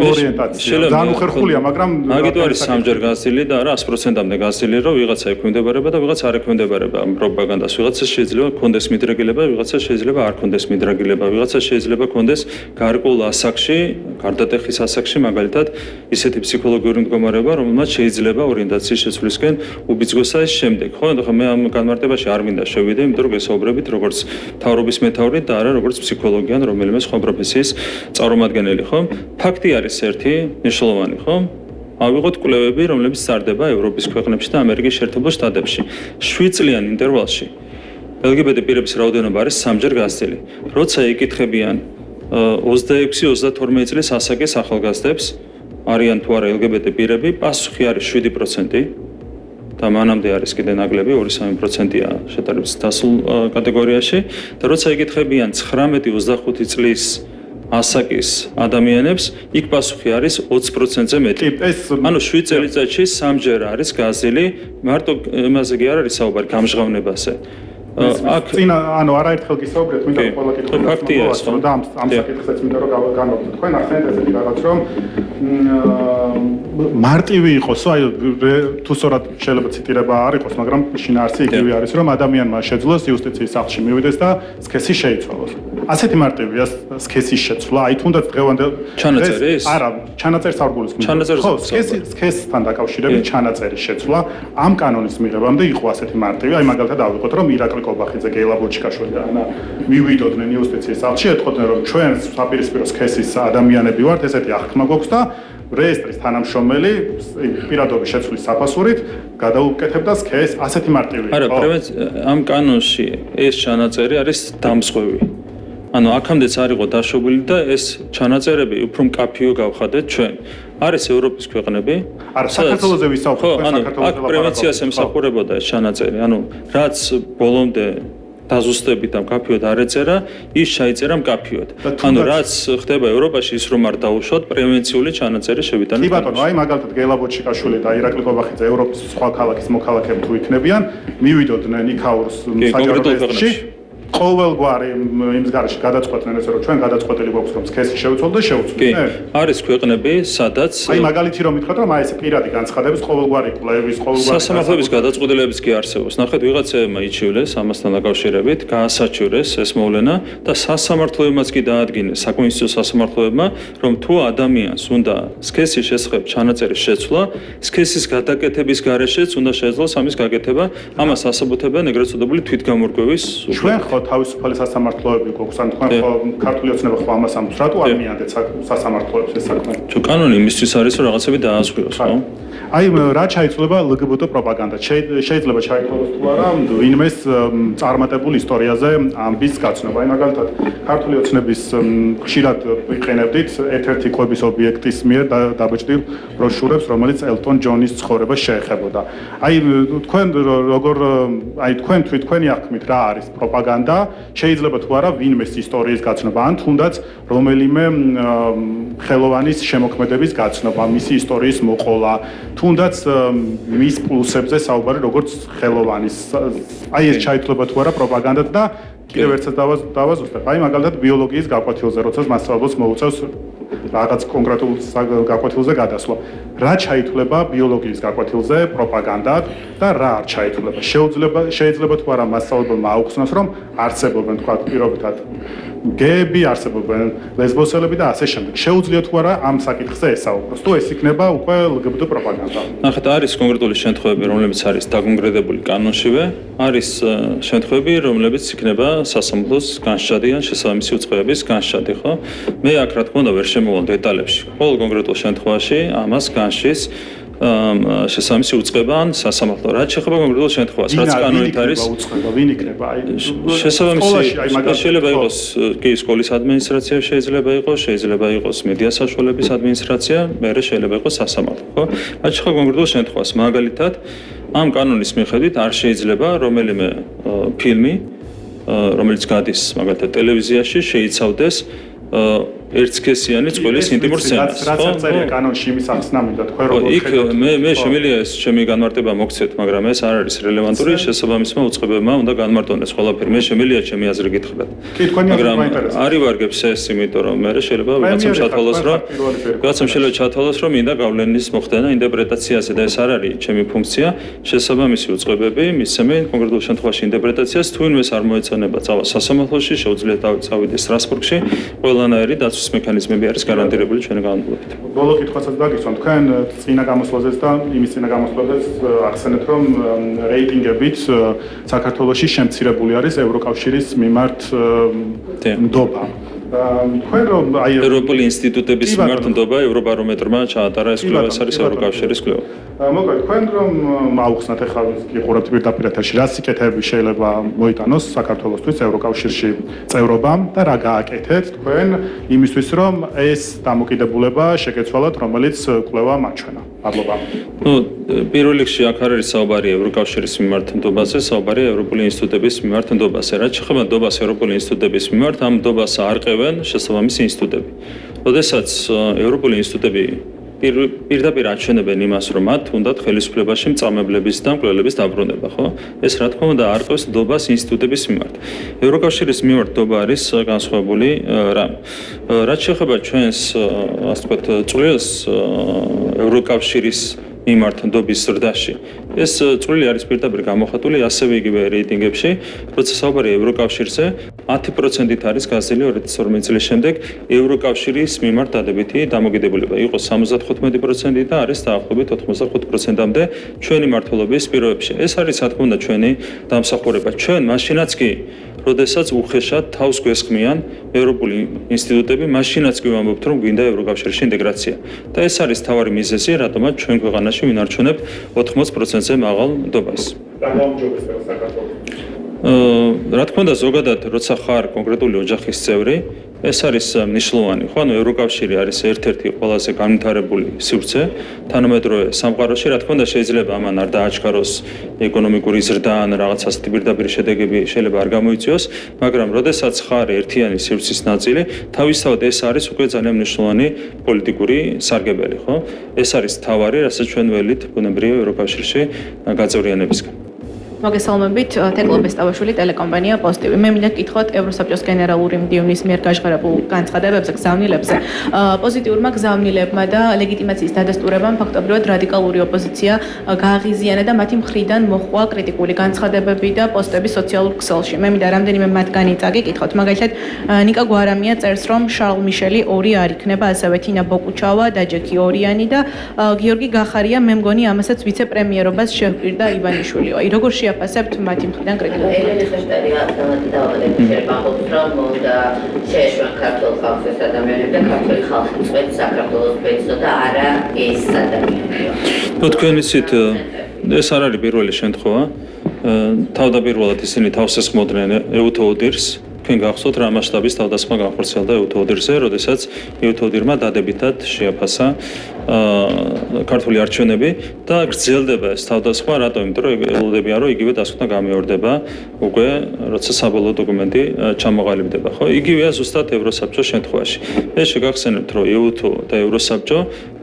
ორიენტაცია ძალიან უხერხულია მაგრამ მაგით არის სამჯერ გასწილი და არა 100%-ამდე გასწილი რომ ვიღაცა ექვემდებარება და ვიღაცა არ ექვემდებარება პროპაგანდას ვიღაცა შეიძლება კონდეს მიდრეკილება ვიღაცა შეიძლება არ კონდეს მიდრეკილება ვიღაცა შეიძლება კონდეს გარკვეულ ასაკში გარდატეხის ასაკში მაგალითად ისეთი ფსიქოლოგიური მდგომარეობა რომელმაც შეიძლება ორიენტაციის შეცვლისკენ უბიძგოს ეს შემდეგ ხო ხო მე ამ განმარტებაში არ მინდა შევიდე იმიტომ რომ გესაუბრებით როგორც მთავრობის მეთაური და არა როგორც ფსიქოლოგი ან რომელიმე სხვა პროფესიის წარმომადგენელი ხო ფაქტი არის ერთი მნიშვნელოვანი ხო ავიღოთ კვლევები რომლებიც სარდება ევროპის ქვეყნებში და ამერიკის შეერთებულ შტატებში 7 წლიან ინტერვალში LGBT პირების რაოდენობა არის სამჯერ გასწილი როცა იკითხებიან 26-32 წლის ასაკის ახალგაზრდებს არიან თუ არა LGBT პირები პასუხი არის 7% და მანამდე არის კიდე ნაკლები 2-3%-ია შეტანების დასულ კატეგორიაში და როცა იკითხებიან 19-25 წლის ასაკის ადამიანებს იქ პასუხი არის 20%-ზე მეტი. ანუ 7 წელიწადში სამჯერ არის გაზილი მარტო იმაზე კი არ არის საუბარი გამჟღავნებაზე. აქ წინა ანუ არაერთხელ გისაუბრეთ მინდა ყველა კითხვა ფაქტია ეს ხო და ამ საკითხსაც მინდა რომ განვაგრძელოთ თქვენ ახსენეთ ესეთი რაღაც რომ მარტივი იყოსო აი თუ სწორად შეიძლება ციტირება არ იყოს მაგრამ შინაარსი იგივე არის რომ ადამიანმა შეძლოს იუსტიციის სახლში მივიდეს და სქესი შეიცვალოს ასეთი მარტივია სქესის შეცვლა აი თუნდაც დღევანდელ ჩანაწერის არა ჩანაწერს არ გულისხმობ ხო სქესთან დაკავშირებით ჩანაწერის შეცვლა ამ კანონის მიღებამდე იყო ასეთი მარტივი აი მაგალითად ავიღოთ რომ ირაკლი კობახიძე გეილა ბოჩიკაშვილი და ანა მივიდოდნენ იუსტიციის სახლში ეთქოდნენ რომ ჩვენ საპირისპირო სქესის ადამიანები ვართ ესეთი აღთქმა გვაქვს და რეესტრის თანამშრომელი პირადობის შეცვლის საფასურით გადაუკეთებდა სქესს ასეთი მარტივი იყო. არა, ამ კანონში ეს ჩანაწერი არის დამსხვევი. ანუ აქამდეც არ იყო დაშვებული და ეს ჩანაწერები უფრო მკაფიო გავხადეთ ჩვენ. არის ევროპის ქვეყნები. არა, საქართველოზე ვისაუბრეთ, საქართველოზე. აქ პრევენციას ემსახურებოდა ეს ჩანაწერი. ანუ რაც ბოლომდე დაზუსტებით და მკაფიოდ არ ეწერა, ის ჩაიწერა მკაფიოდ. ანუ რაც ხდება ევროპაში ის რომ არ დაუშვათ პრევენციული ჩანაწერი შევიტანეთ. კი ბატონო, აი მაგალითად გეილა ბოჩიკაშვილი და ირაკლი კობახიძე ევროპის სხვა ქალაქის მოქალაქეები თუ იქნებიან, მივიდოდნენ იქაურს საჯარო ტესტში. ყოველგვარი იმის garaში გადაწყვეტდნენ ესე რომ ჩვენ გადაწყვეტილი გვაქვს რომ სქესი შევცვალოთ და შევცვლით. არის ქვეყნები, სადაც აი მაგალითი რომ მითხრათ რომ აი ეს პირადი განცხადების ყოველგვარი კვლევის, ყოველგვარი სასამართლოების გადაწყვეტილებიც კი არსებობს. ნახეთ, ვიღაცებმა იჩივლეს ამასთან დაკავშირებით, გაასაჩივრეს ეს მოვლენა და სასამართლოებმაც კი დაადგინეს, საკონსტიტუციო სასამართლოებმა, რომ თუ ადამიანს უნდა სქესის შესახებ ჩანაწერის შეცვლა, სქესის გადაკეთების გარეშეც უნდა შეძლოს ამის გაკეთება, ამას ასაბუთებენ ეგრეთ წოდებული თვითგამორკვევის ჩვენ ხო თავისუფალი სასამართლოები გვაქვს, ან თქვენ ხო ქართული ოცნება ხო ამას ამბობს, რატო არ მიანდეთ სასამართლოებს ეს საქმე? თუ კანონი იმისთვის არის, რომ რაღაცები დაასხვიოს, ხო? აი რა ჩაიცვლება ლგბტ პროპაგანდა? შეიძლება ჩაითვალოს თუ არა ვინმეს წარმატებულ ისტორიაზე ამბის გაცნობა. აი მაგალითად ქართული ოცნების ხშირად ვიყენებდით ერთ-ერთი კვების ობიექტის მიერ დაბეჭდილ ბროშურებს, რომელიც ელტონ ჯონის ცხოვრებას შეეხებოდა. აი თქვენ როგორ აი თქვენი აღქმით რა არის პროპაგანდა შეიძლება თუ არა ვინმეს ისტორიის გაცნობა ან თუნდაც რომელიმე ხელოვანის შემოქმედების გაცნობა, მისი ისტორიის მოყოლა, თუნდაც მის პლუსებზე საუბარი როგორც ხელოვანის. აი ეს ჩაითვლება თუ არა პროპაგანდად და კიდევ ერთად დავაზუსტებ. აი მაგალითად ბიოლოგიის გაკვეთილზე, როცა მასწავლებლს მოუწევს რაღაც კონკრეტულ გაკვეთილზე გადასვლა. რა ჩაითვლება ბიოლოგიის გაკვეთილზე პროპაგანდად და რა არ ჩაითვლება. შეიძლება თუ არა მასწავლებელმა აუხსნას, რომ არსებობენ თქვა პირობითად გეები, არსებობენ ლესბოსელები და ასე შემდეგ. შეუძლია თუ არა ამ საკითხზე ესაუბროს. თუ ეს იქნება უკვე LGBT პროპაგანდა. ნახეთ, არის კონკრეტული შემთხვევები, რომლებიც არის დაკონკრეტებული კანონშივე, არის შემთხვევები, რომლებიც იქნება სასამართლოს განსჯადი ან შესაბამისი უწყებების განსჯადი, ხო? მე აქ რა თქმა უნდა ვერ შემოვალ დეტალებში. ყოველ კონკრეტულ შემთხვევაში ამას განსჯის შესაბამისი უწყება ან სასამართლო. რაც შეეხება კონკრეტულ შემთხვევას, რაც კანონით არის, ვინ იქნება? აი შესაბამისი შეიძლება იყოს კი სკოლის ადმინისტრაცია, შეიძლება იყოს მედია საშუალების ადმინისტრაცია, მერე შეიძლება იყოს სასამართლო, ხო? რაც შეეხება კონკრეტულ შემთხვევას, მაგალითად, ამ კანონის მიხედვით არ შეიძლება რომელიმე ფილმი, რომელიც გადის მაგალითად ტელევიზიაში, შეიცავდეს ერთსქესიანი წყვილის ინტიმურ სცენას. რაც წერია კანონში იმის ახსნა მინდა თქვენ როგორ იქ მე შემიძლია ეს ჩემი განმარტება მოგცეთ, მაგრამ ეს არ არის რელევანტური, შესაბამისმა უწყებებმა უნდა განმარტონდეს ყველაფერი. მე შემიძლია ჩემი აზრი გითხრათ. მაგრამ არ ივარგებს ეს, იმიტომ რომ მე შეიძლება ვიღაცამ ჩათვალოს, რომ მინდა გავლენის მოხდენა ინტერპრეტაციაზე და ეს არ არის ჩემი ფუნქცია. შესაბამისი უწყებები მისცემენ კონკრეტულ შემთხვევაში ინტერპრეტაციას, თუ ვინმეს არ მოეწონება წავა სასამართლოში, შეუძლია წავიდეს სტრასბურგში, ყველანაირი მექანიზმები არის გარანტირებული ჩვენი განმავლობით. ბოლო კითხვასაც დაგისვამ, თქვენ წინა გამოსვლაზეც და იმის წინა გამოსვლაზეც ახსენეთ, რომ რეიტინგებით საქართველოში შემცირებული არის ევროკავშირის მიმართ ნდობა. თქვენ რომ აი ევროპული ინსტიტუტების მიმართ ნდობა ევრობარომეტრმა ჩაატარა ეს კვლევა, ეს არის ევროკავშირის კვლევა. მოკლედ, თქვენ რომ აუხსნათ ახლა იყურებთ პირდაპირ ეთერში, რა სიკეთეები შეიძლება მოიტანოს საქართველოსთვის ევროკავშირში წევრობამ და რა გააკეთეთ თქვენ იმისთვის, რომ ეს დამოკიდებულება შეგეცვალათ, რომელიც კვლევა მაჩვენა. მადლობა. პირველ რიგში აქ არ არის საუბარი ევროკავშირის მიმართ ნდობაზე, საუბარია ევროპული ინსტიტუტების მიმართ ნდობაზე. რაც შეეხება ნდობას ევროპული ინსტიტუტების მიმართ, ამ ნდობას არყევენ შესაბამისი ინსტიტუტები. როდესაც ევროპული ინსტიტუტები პირდაპირ აჩვენებენ იმას, რომ მათ უნდათ ხელისუფლებაში მწამებლების და მკვლელების დაბრუნება, ხო? ეს რა თქმა უნდა არყევს ნდობას ინსტიტუტების მიმართ. ევროკავშირის მიმართ ნდობა არის განსხვავებული რამ. რაც შეეხება ჩვენს, ასე ვთქვათ, წვლილს ევროკავშირის მიმართ ნდობის ზრდაში. ეს წვლილი არის პირდაპირ გამოხატული ასევე იგივე რეიტინგებში, როცა საუბარია ევროკავშირზე, 10%-ით არის გაზრდილი 2012 წლის შემდეგ ევროკავშირის მიმართ დადებითი დამოკიდებულება. იყო 75% და არის დაახლოებით 85%-მდე ჩვენი მმართველობის პირობებში. ეს არის რა თქმა უნდა ჩვენი დამსახურება. ჩვენ მაშინაც კი როდესაც უხეშად თავს გვესხმიან ევროპული ინსტიტუტები, მაშინაც კი ვამბობთ, რომ გვინდა ევროკავშირში ინტეგრაცია. და ეს არის თავარი მიზეზი, რატომაც ჩვენ ქვეყანაში ვინარჩუნებთ 80%-ზე მაღალ ნდობას. რა თქმა უნდა, ზოგადად, როცა ხარ კონკრეტული ოჯახის წევრი, ეს არის მნიშვნელოვანი, ხო? ანუ ევროკავშირი არის ერთ-ერთი ყველაზე განვითარებული სივრცე თანამედროვე სამყაროში. რა თქმა უნდა, შეიძლება ამან არ დააჩქაროს ეკონომიკური ზრდა ან რაღაც ასეთი პირდაპირ შედეგები შეიძლება არ გამოიწვიოს, მაგრამ როდესაც ხარ ერთიანი სივრცის ნაწილი, თავისთავად ეს არის უკვე ძალიან მნიშვნელოვანი პოლიტიკური სარგებელი, ხო? ეს არის თავარი, რასაც ჩვენ ველით ბუნებრივია ევროკავშირში გაწევრიანებისგან. მოგესალმებით, თეკლო ბესტავაშვილი, ტელეკომპანია პოსტივი. მე მინდა გკითხოთ ევროსაბჭოს გენერალური მდივნის მიერ გაჟღერებულ განცხადებებზე, გზავნილებზე. პოზიტიურმა გზავნილებმა და ლეგიტიმაციის დადასტურებამ ფაქტობრივად რადიკალური ოპოზიცია გააღიზიანა და მათი მხრიდან მოჰყვა კრიტიკული განცხადებები და პოსტები სოციალურ ქსელში. მე მინდა რამდენიმე მათგანი წაგიკითხოთ. მაგალითად, ნიკა გვარამია წერს, რომ შარლ მიშელი 2 არ იქნება, ასევე თინა ბოკუჩავა და ჯეკი ორიანი და გიორგი გახარია, მე მგონი ამასაც ვიცე-პრემიერობას შეჰპირდა ივანიშვილი. აი, როგორ შეაფასებთ მათი მხრიდან კრიტიკულ ელენესტადია დამატებითი შეიძლება ამბობთ, რომ უნდა შეეშვან ქართულ ხალხის ადამიანები და ქართული ხალხი წვეთ საქართველოს ბეჭდო და არა ეს ადამიანები. თქვენ იცით, ეს არ არის პირველი შემთხვევა. თავდაპირველად ისინი თავს ესხმოდნენ ეუთოოდირს, თქვენ გახსოვთ რა მასშტაბის თავდასხმა განხორციელდა EUTODIR-ზე, როდესაც EUTODIR-მა დადებითად შეაფასა ქართული არჩევნები და გრძელდება ეს თავდასხმა, რატომ? იმიტომ რომ ელოდებიან რომ იგივე დასკვნა გამეორდება უკვე როცა საბოლოო დოკუმენტი ჩამოყალიბდება, ხო? იგივეა ზუსტად ევროსაბჭოს შემთხვევაში. ეს შეგახსენებთ, რომ EUTO და ევროსაბჭო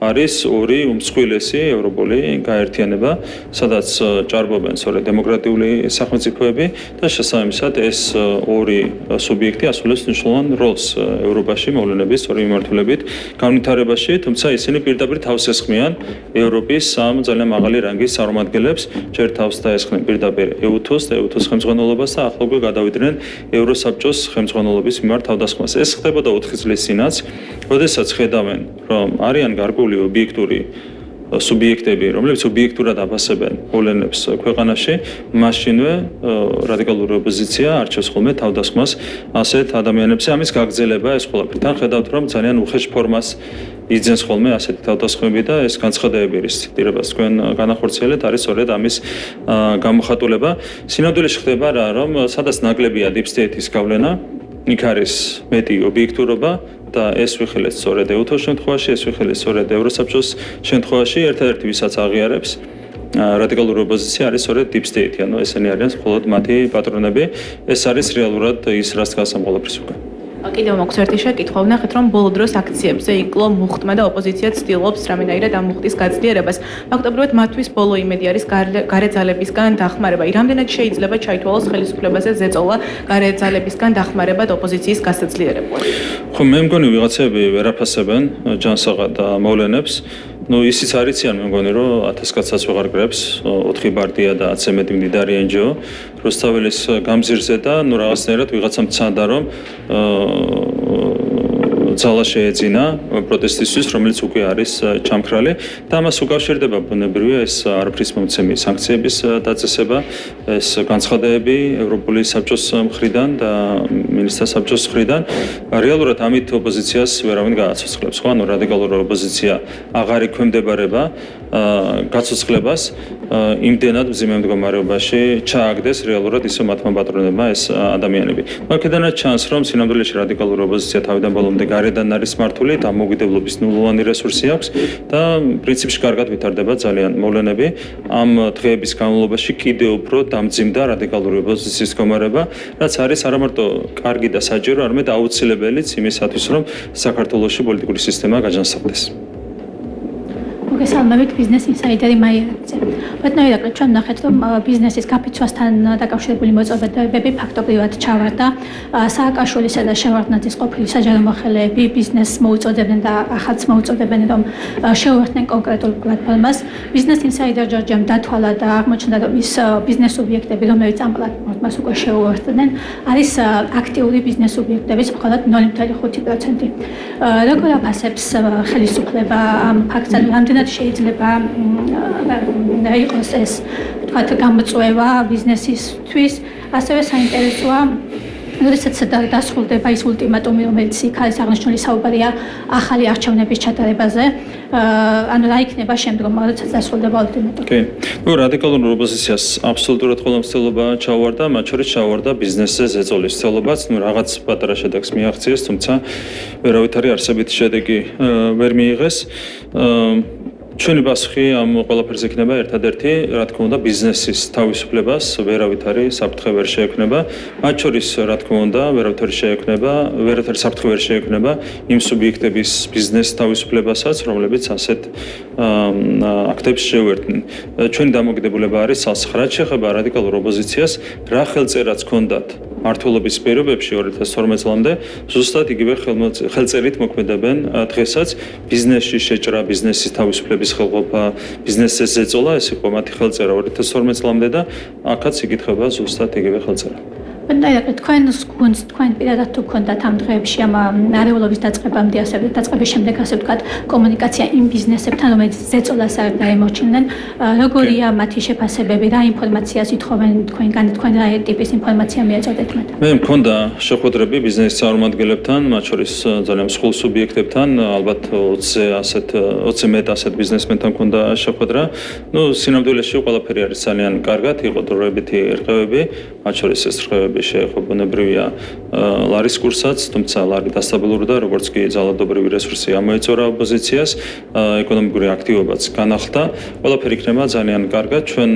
არის ორი უმსხვილესი ევროპული გაერთიანება, სადაც ჭარბობენ სწორედ დემოკრატიული სახელმწიფოები და შესაბამისად ეს ორი სუბიექტი ასრულებს მნიშვნელოვან როლს ევროპაში მოვლენების სწორი მიმართულებით განვითარებაში, თუმცა ისინი პირდაპირ თავს ესხმიან ევროპის ამ ძალიან მაღალი რანგის წარმომადგენლებს, ჯერ თავს დაესხნენ პირდაპირ EUTO-ს და EUTO-ს ხელმძღვანელობას და ახლა უკვე გადავიდნენ ევროსაბჭოს ხელმძღვანელობის მიმართ თავდასხმას. ეს ხდებოდა 4 წლის წინაც, როდესაც ხედავენ, რომ არიან გარკვეული ობიექტური სუბიექტები, რომლებიც ობიექტურად აფასებენ მოვლენებს ქვეყანაში, მაშინვე რადიკალური ოპოზიცია არჩევს ხოლმე თავდასხმას ასეთ ადამიანებზე. ამის გაგრძელება ეს ყველაფერი. თან ხედავთ, რომ ძალიან უხეშ ფორმას იძენს ხოლმე ასეთი თავდასხმები და ეს განცხადებები, რის ციტირებას თქვენ განახორციელეთ, არის სწორედ ამის გამოხატულება. სინამდვილეში ხდება რა, რომ სადაც ნაკლებია deep state-ის გავლენა, იქ არის მეტი ობიექტურობა და ეს ვიხილეთ სწორედ EUTO-ს შემთხვევაში, ეს ვიხილეთ სწორედ ევროსაბჭოს შემთხვევაში, ერთადერთი ვისაც აღიარებს რადიკალური ოპოზიცია არის სწორედ deep state-ი, ანუ ესენი არიან მხოლოდ მათი პატრონები. ეს არის რეალურად ის, რაც დგას ამ ყველაფრის უკან. კიდევ მაქვს ერთი შეკითხვა, ვნახეთ რომ ბოლო დროს აქციებზე იკლო მუხტმა და ოპოზიცია ცდილობს რამენაირად ამ მუხტის გაძლიერებას. ფაქტობრივად მათთვის ბოლო იმედი არის გარე ძალებისგან დახმარება. რამდენად შეიძლება ჩაითვალოს ხელისუფლებაზე ზეწოლა გარე ძალებისგან დახმარებად ოპოზიციის გასაძლიერებლად? ხო, მე მგონი ვიღაცები ვერ აფასებენ ჯანსაღად მოვლენებს. ისიც არიციან, მე მგონი რომ 1000 კაცსაც ვეღარ გრებს, 4 ბარდია და 10-ზე მეტი მდიდარი NGO რუსთაველის გამზირზე და რაღაცნაირად ვიღაცამ ცანდა რომ ძალა შეეძინა პროტესტისთვის, რომელიც უკვე არის ჩამქრალი და ამას უკავშირდება ბუნებრივია ეს არაფრის მომცემი სანქციების დაწესება, ეს განცხადებები ევროპული საბჭოს მხრიდან და მინისტრთა საბჭოს მხრიდან. რეალურად ამით ოპოზიციას ვერავინ გააცოცხლებს, ხო? ანუ რადიკალური ოპოზიცია აღარ ექვემდებარება გაცოცხლებას იმდენად მძიმე მდგომარეობაში ჩააგდეს რეალურად ისე მათმა პატრონებმა ეს ადამიანები. აქედანაც ჩანს, რომ სინამდვილეში რადიკალური ოპოზიცია თავიდან ბოლომდე გარედან არის მართული, დამოუკიდებლობის ნულოვანი რესურსი აქვს და პრინციპში კარგად ვითარდება ძალიან მოვლენები. ამ დღეების განმავლობაში კიდევ უფრო დამძიმდა რადიკალური ოპოზიციის მდგომარეობა, რაც არის არა მარტო კარგი და საჭირო, არამედ აუცილებელიც იმისათვის, რომ საქართველოში პოლიტიკური სისტემა გაჯანსაღდეს. მოგესალმებით ბიზნეს ინსაიდერი მაიარაძე. ბატონო, ჩვენ ნახეთ, რომ ბიზნესის გაფიცვასთან დაკავშირებული მოწოდებები ფაქტობრივად ჩავარდა. სააკაშვილისა და შევარდნაძის ყოფილი საჯარო მოხელეები ბიზნესს მოუწოდებდნენ და ახალც მოუწოდებენ, რომ შეუერთდნენ კონკრეტულ პლატფორმას. ბიზნეს ინსაიდერ ჯორჯემ დათვალა და აღმოჩნდა, რომ ის ბიზნეს სუბიექტები, რომლებიც ამ პლატფორმას უკვე შეუერთდნენ, არის აქტიური ბიზნეს სუბიექტების მხოლოდ 0.5%. როგორ აფასებს ხელისუფლება ამ ფაქტს? რამდენად შეიძლება იყოს ეს თქვათ გამოწვევა ბიზნესისთვის, ასევე საინტერესოა როდესაც დასრულდება ის ულტიმატუმი, რომელიც იქ არის აღნიშნული, საუბარია ახალი არჩევნების ჩატარებაზე, ანუ რა იქნება შემდგომ, როდესაც დასრულდება ულტიმატუმი. კი. რადიკალურ ოპოზიციას აბსოლუტურად ყველა მცდელობა ჩაუვარდა, მათ შორის ჩაუვარდა ბიზნესზე ზეწოლის მცდელობაც, რაღაც პატარა შედეგს მიაღწიეს, თუმცა ვერავითარი არსებითი შედეგი ვერ მიიღეს. ჩვენი პასუხი ამ ყველაფერზე იქნება ერთადერთი, რა თქმა უნდა, ბიზნესის თავისუფლებას ვერავითარი საფრთხე ვერ შეექმნება. მათ შორის, რა თქმა უნდა, ვერავითარი საფრთხე ვერ შეექმნება იმ სუბიექტების ბიზნეს თავისუფლებასაც, რომლებიც ასეთ აქტებს შეუერთდნენ. ჩვენი დამოკიდებულება არის სალსახ, რაც შეეხება რადიკალურ ოპოზიციას, რა ხელწერაც ჰქონდათ მართლობის პირობებში 2012 წლამდე, ზუსტად იგივე ხელწერით მოქმედებენ დღესაც. ბიზნესში შეჭრა, ბიზნესის თავისუფლების ხელყოფა, ბიზნესზე ზეწოლა, ეს იყო მათი ხელწერა 2012 წლამდე და აქაც იკითხება ზუსტად იგივე ხელწერა. ბატონო, თქვენს გუნდს, თქვენ პირადად თუ გქონდათ ამ დღეებში ამ არეულობის დაწყებამდე, ასევე დაწყების შემდეგ, ასე ვთქვათ, კომუნიკაცია იმ ბიზნესებთან, რომელიც ზეწოლას არ დაემორჩილნენ, როგორია მათი შეფასებები, რა ინფორმაციას ითხოვენ თქვენგან, თქვენ რა ტიპის ინფორმაცია მიეწოდეთ მათ? მე მქონდა შეხვედრები ბიზნესის წარმომადგენლებთან, მათ შორის ძალიან მსხვილ სუბიექტებთან, ალბათ 20-ზე მეტ ასეთ ბიზნესმენთან მქონდა შეხვედრა. სინამდვილეში ყველაფერი არის ძალიან კარგად, იყო დროებითი რყევები, მათ შორის ეს რყევები განვითარების შეეხო ბუნებრივია ლარის კურსაც, თუმცა ლარი დასტაბილურდა, როგორც კი ძალადობრივი რესურსი ამოეწორა ოპოზიციას, ეკონომიკური აქტივობაც განახლდა. ყველაფერი იქნება ძალიან კარგად. ჩვენ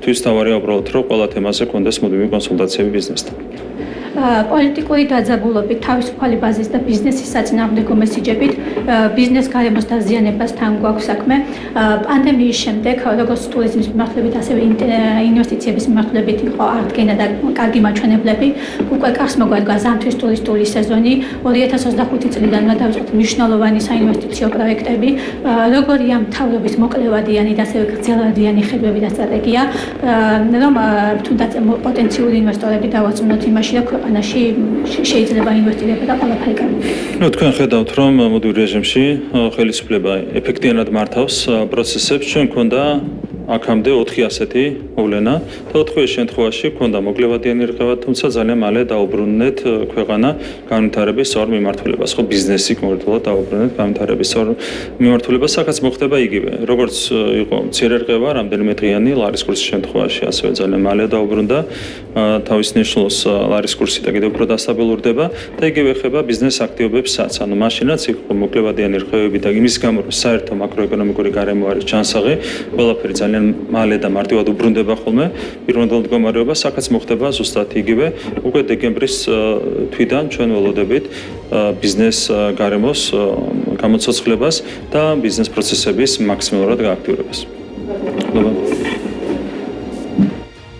თვისთავარია უბრალოდ რომ ყველა თემაზე კონდეს მუდმივი კონსულტაციები ბიზნესთან. პოლიტიკური დაძაბულობით, თავისუფალი ბაზის და ბიზნესის საწინააღმდეგო მესიჯებით ბიზნეს გარემოს დაზიანებასთან გვაქვს საქმე. პანდემიის შემდეგ, როგორც ტურიზმის მიმართულებით, ასევე ინვესტიციების მიმართულებით იყო აღდგენა და კარგი მაჩვენებლები. უკვე კარს მოგვადგა ზამთრის ტურისტული სეზონი. 2025 წლიდან უნდა დავიწყოთ მნიშვნელოვანი საინვესტიციო პროექტები. როგორია მთავრობის მოკლევადიანი და ასევე გრძელვადიანი ხედვები და სტრატეგია, რომ თუნდაც პოტენციური ინვესტორები დავაწუნოთ იმაში, რომ ქვეყანაში შეიძლება ინვესტირება და ყველაფერი გამოიყენოს. თქვენ ხედავთ, რომ მოდივ რეჟიმში ხელისუფლება ეფექტიანად მართავს პროცესებს. ჩვენ გვქონდა აქამდე 4 ასეთი მოვლენა და 4 შემთხვევაში გვქონდა მოკლევადიანი რღევა, თუმცა ძალიან მალე დაუბრუნდეთ ქვეყანა განვითარების სწორ მიმართულებას. ხო, ბიზნესი კონკრეტულად დაუბრუნდეთ განვითარების სწორ მიმართულებას, აქაც მოხდება იგივე. როგორც იყო მცირე რღევა, რამდენიმე დღიანი ლარის კურსის შემთხვევაში, ასევე ძალიან მალე დაუბრუნდა თავის ნიშნულს ლარის კურსი და კიდევ უფრო დასტაბილურდება და იგივე ხდება ბიზნეს აქტივობებსაც. ანუ მაშინაც იყო მოკლევადიანი რღევები და იმის გამო, რომ საერთო მაკროეკონომიკური გარემო არის ჯანსაღი, ყველაფერი ძალიან მალე და მარტივად უბრუნდება ხოლმე პირვანდელ მდგომარეობას, აქაც მოხდება ზუსტად იგივე. უკვე დეკემბრის თვიდან ჩვენ ველოდებით ბიზნეს გარემოს გამოცოცხლებას და ბიზნეს პროცესების მაქსიმალურად გააქტიურებას.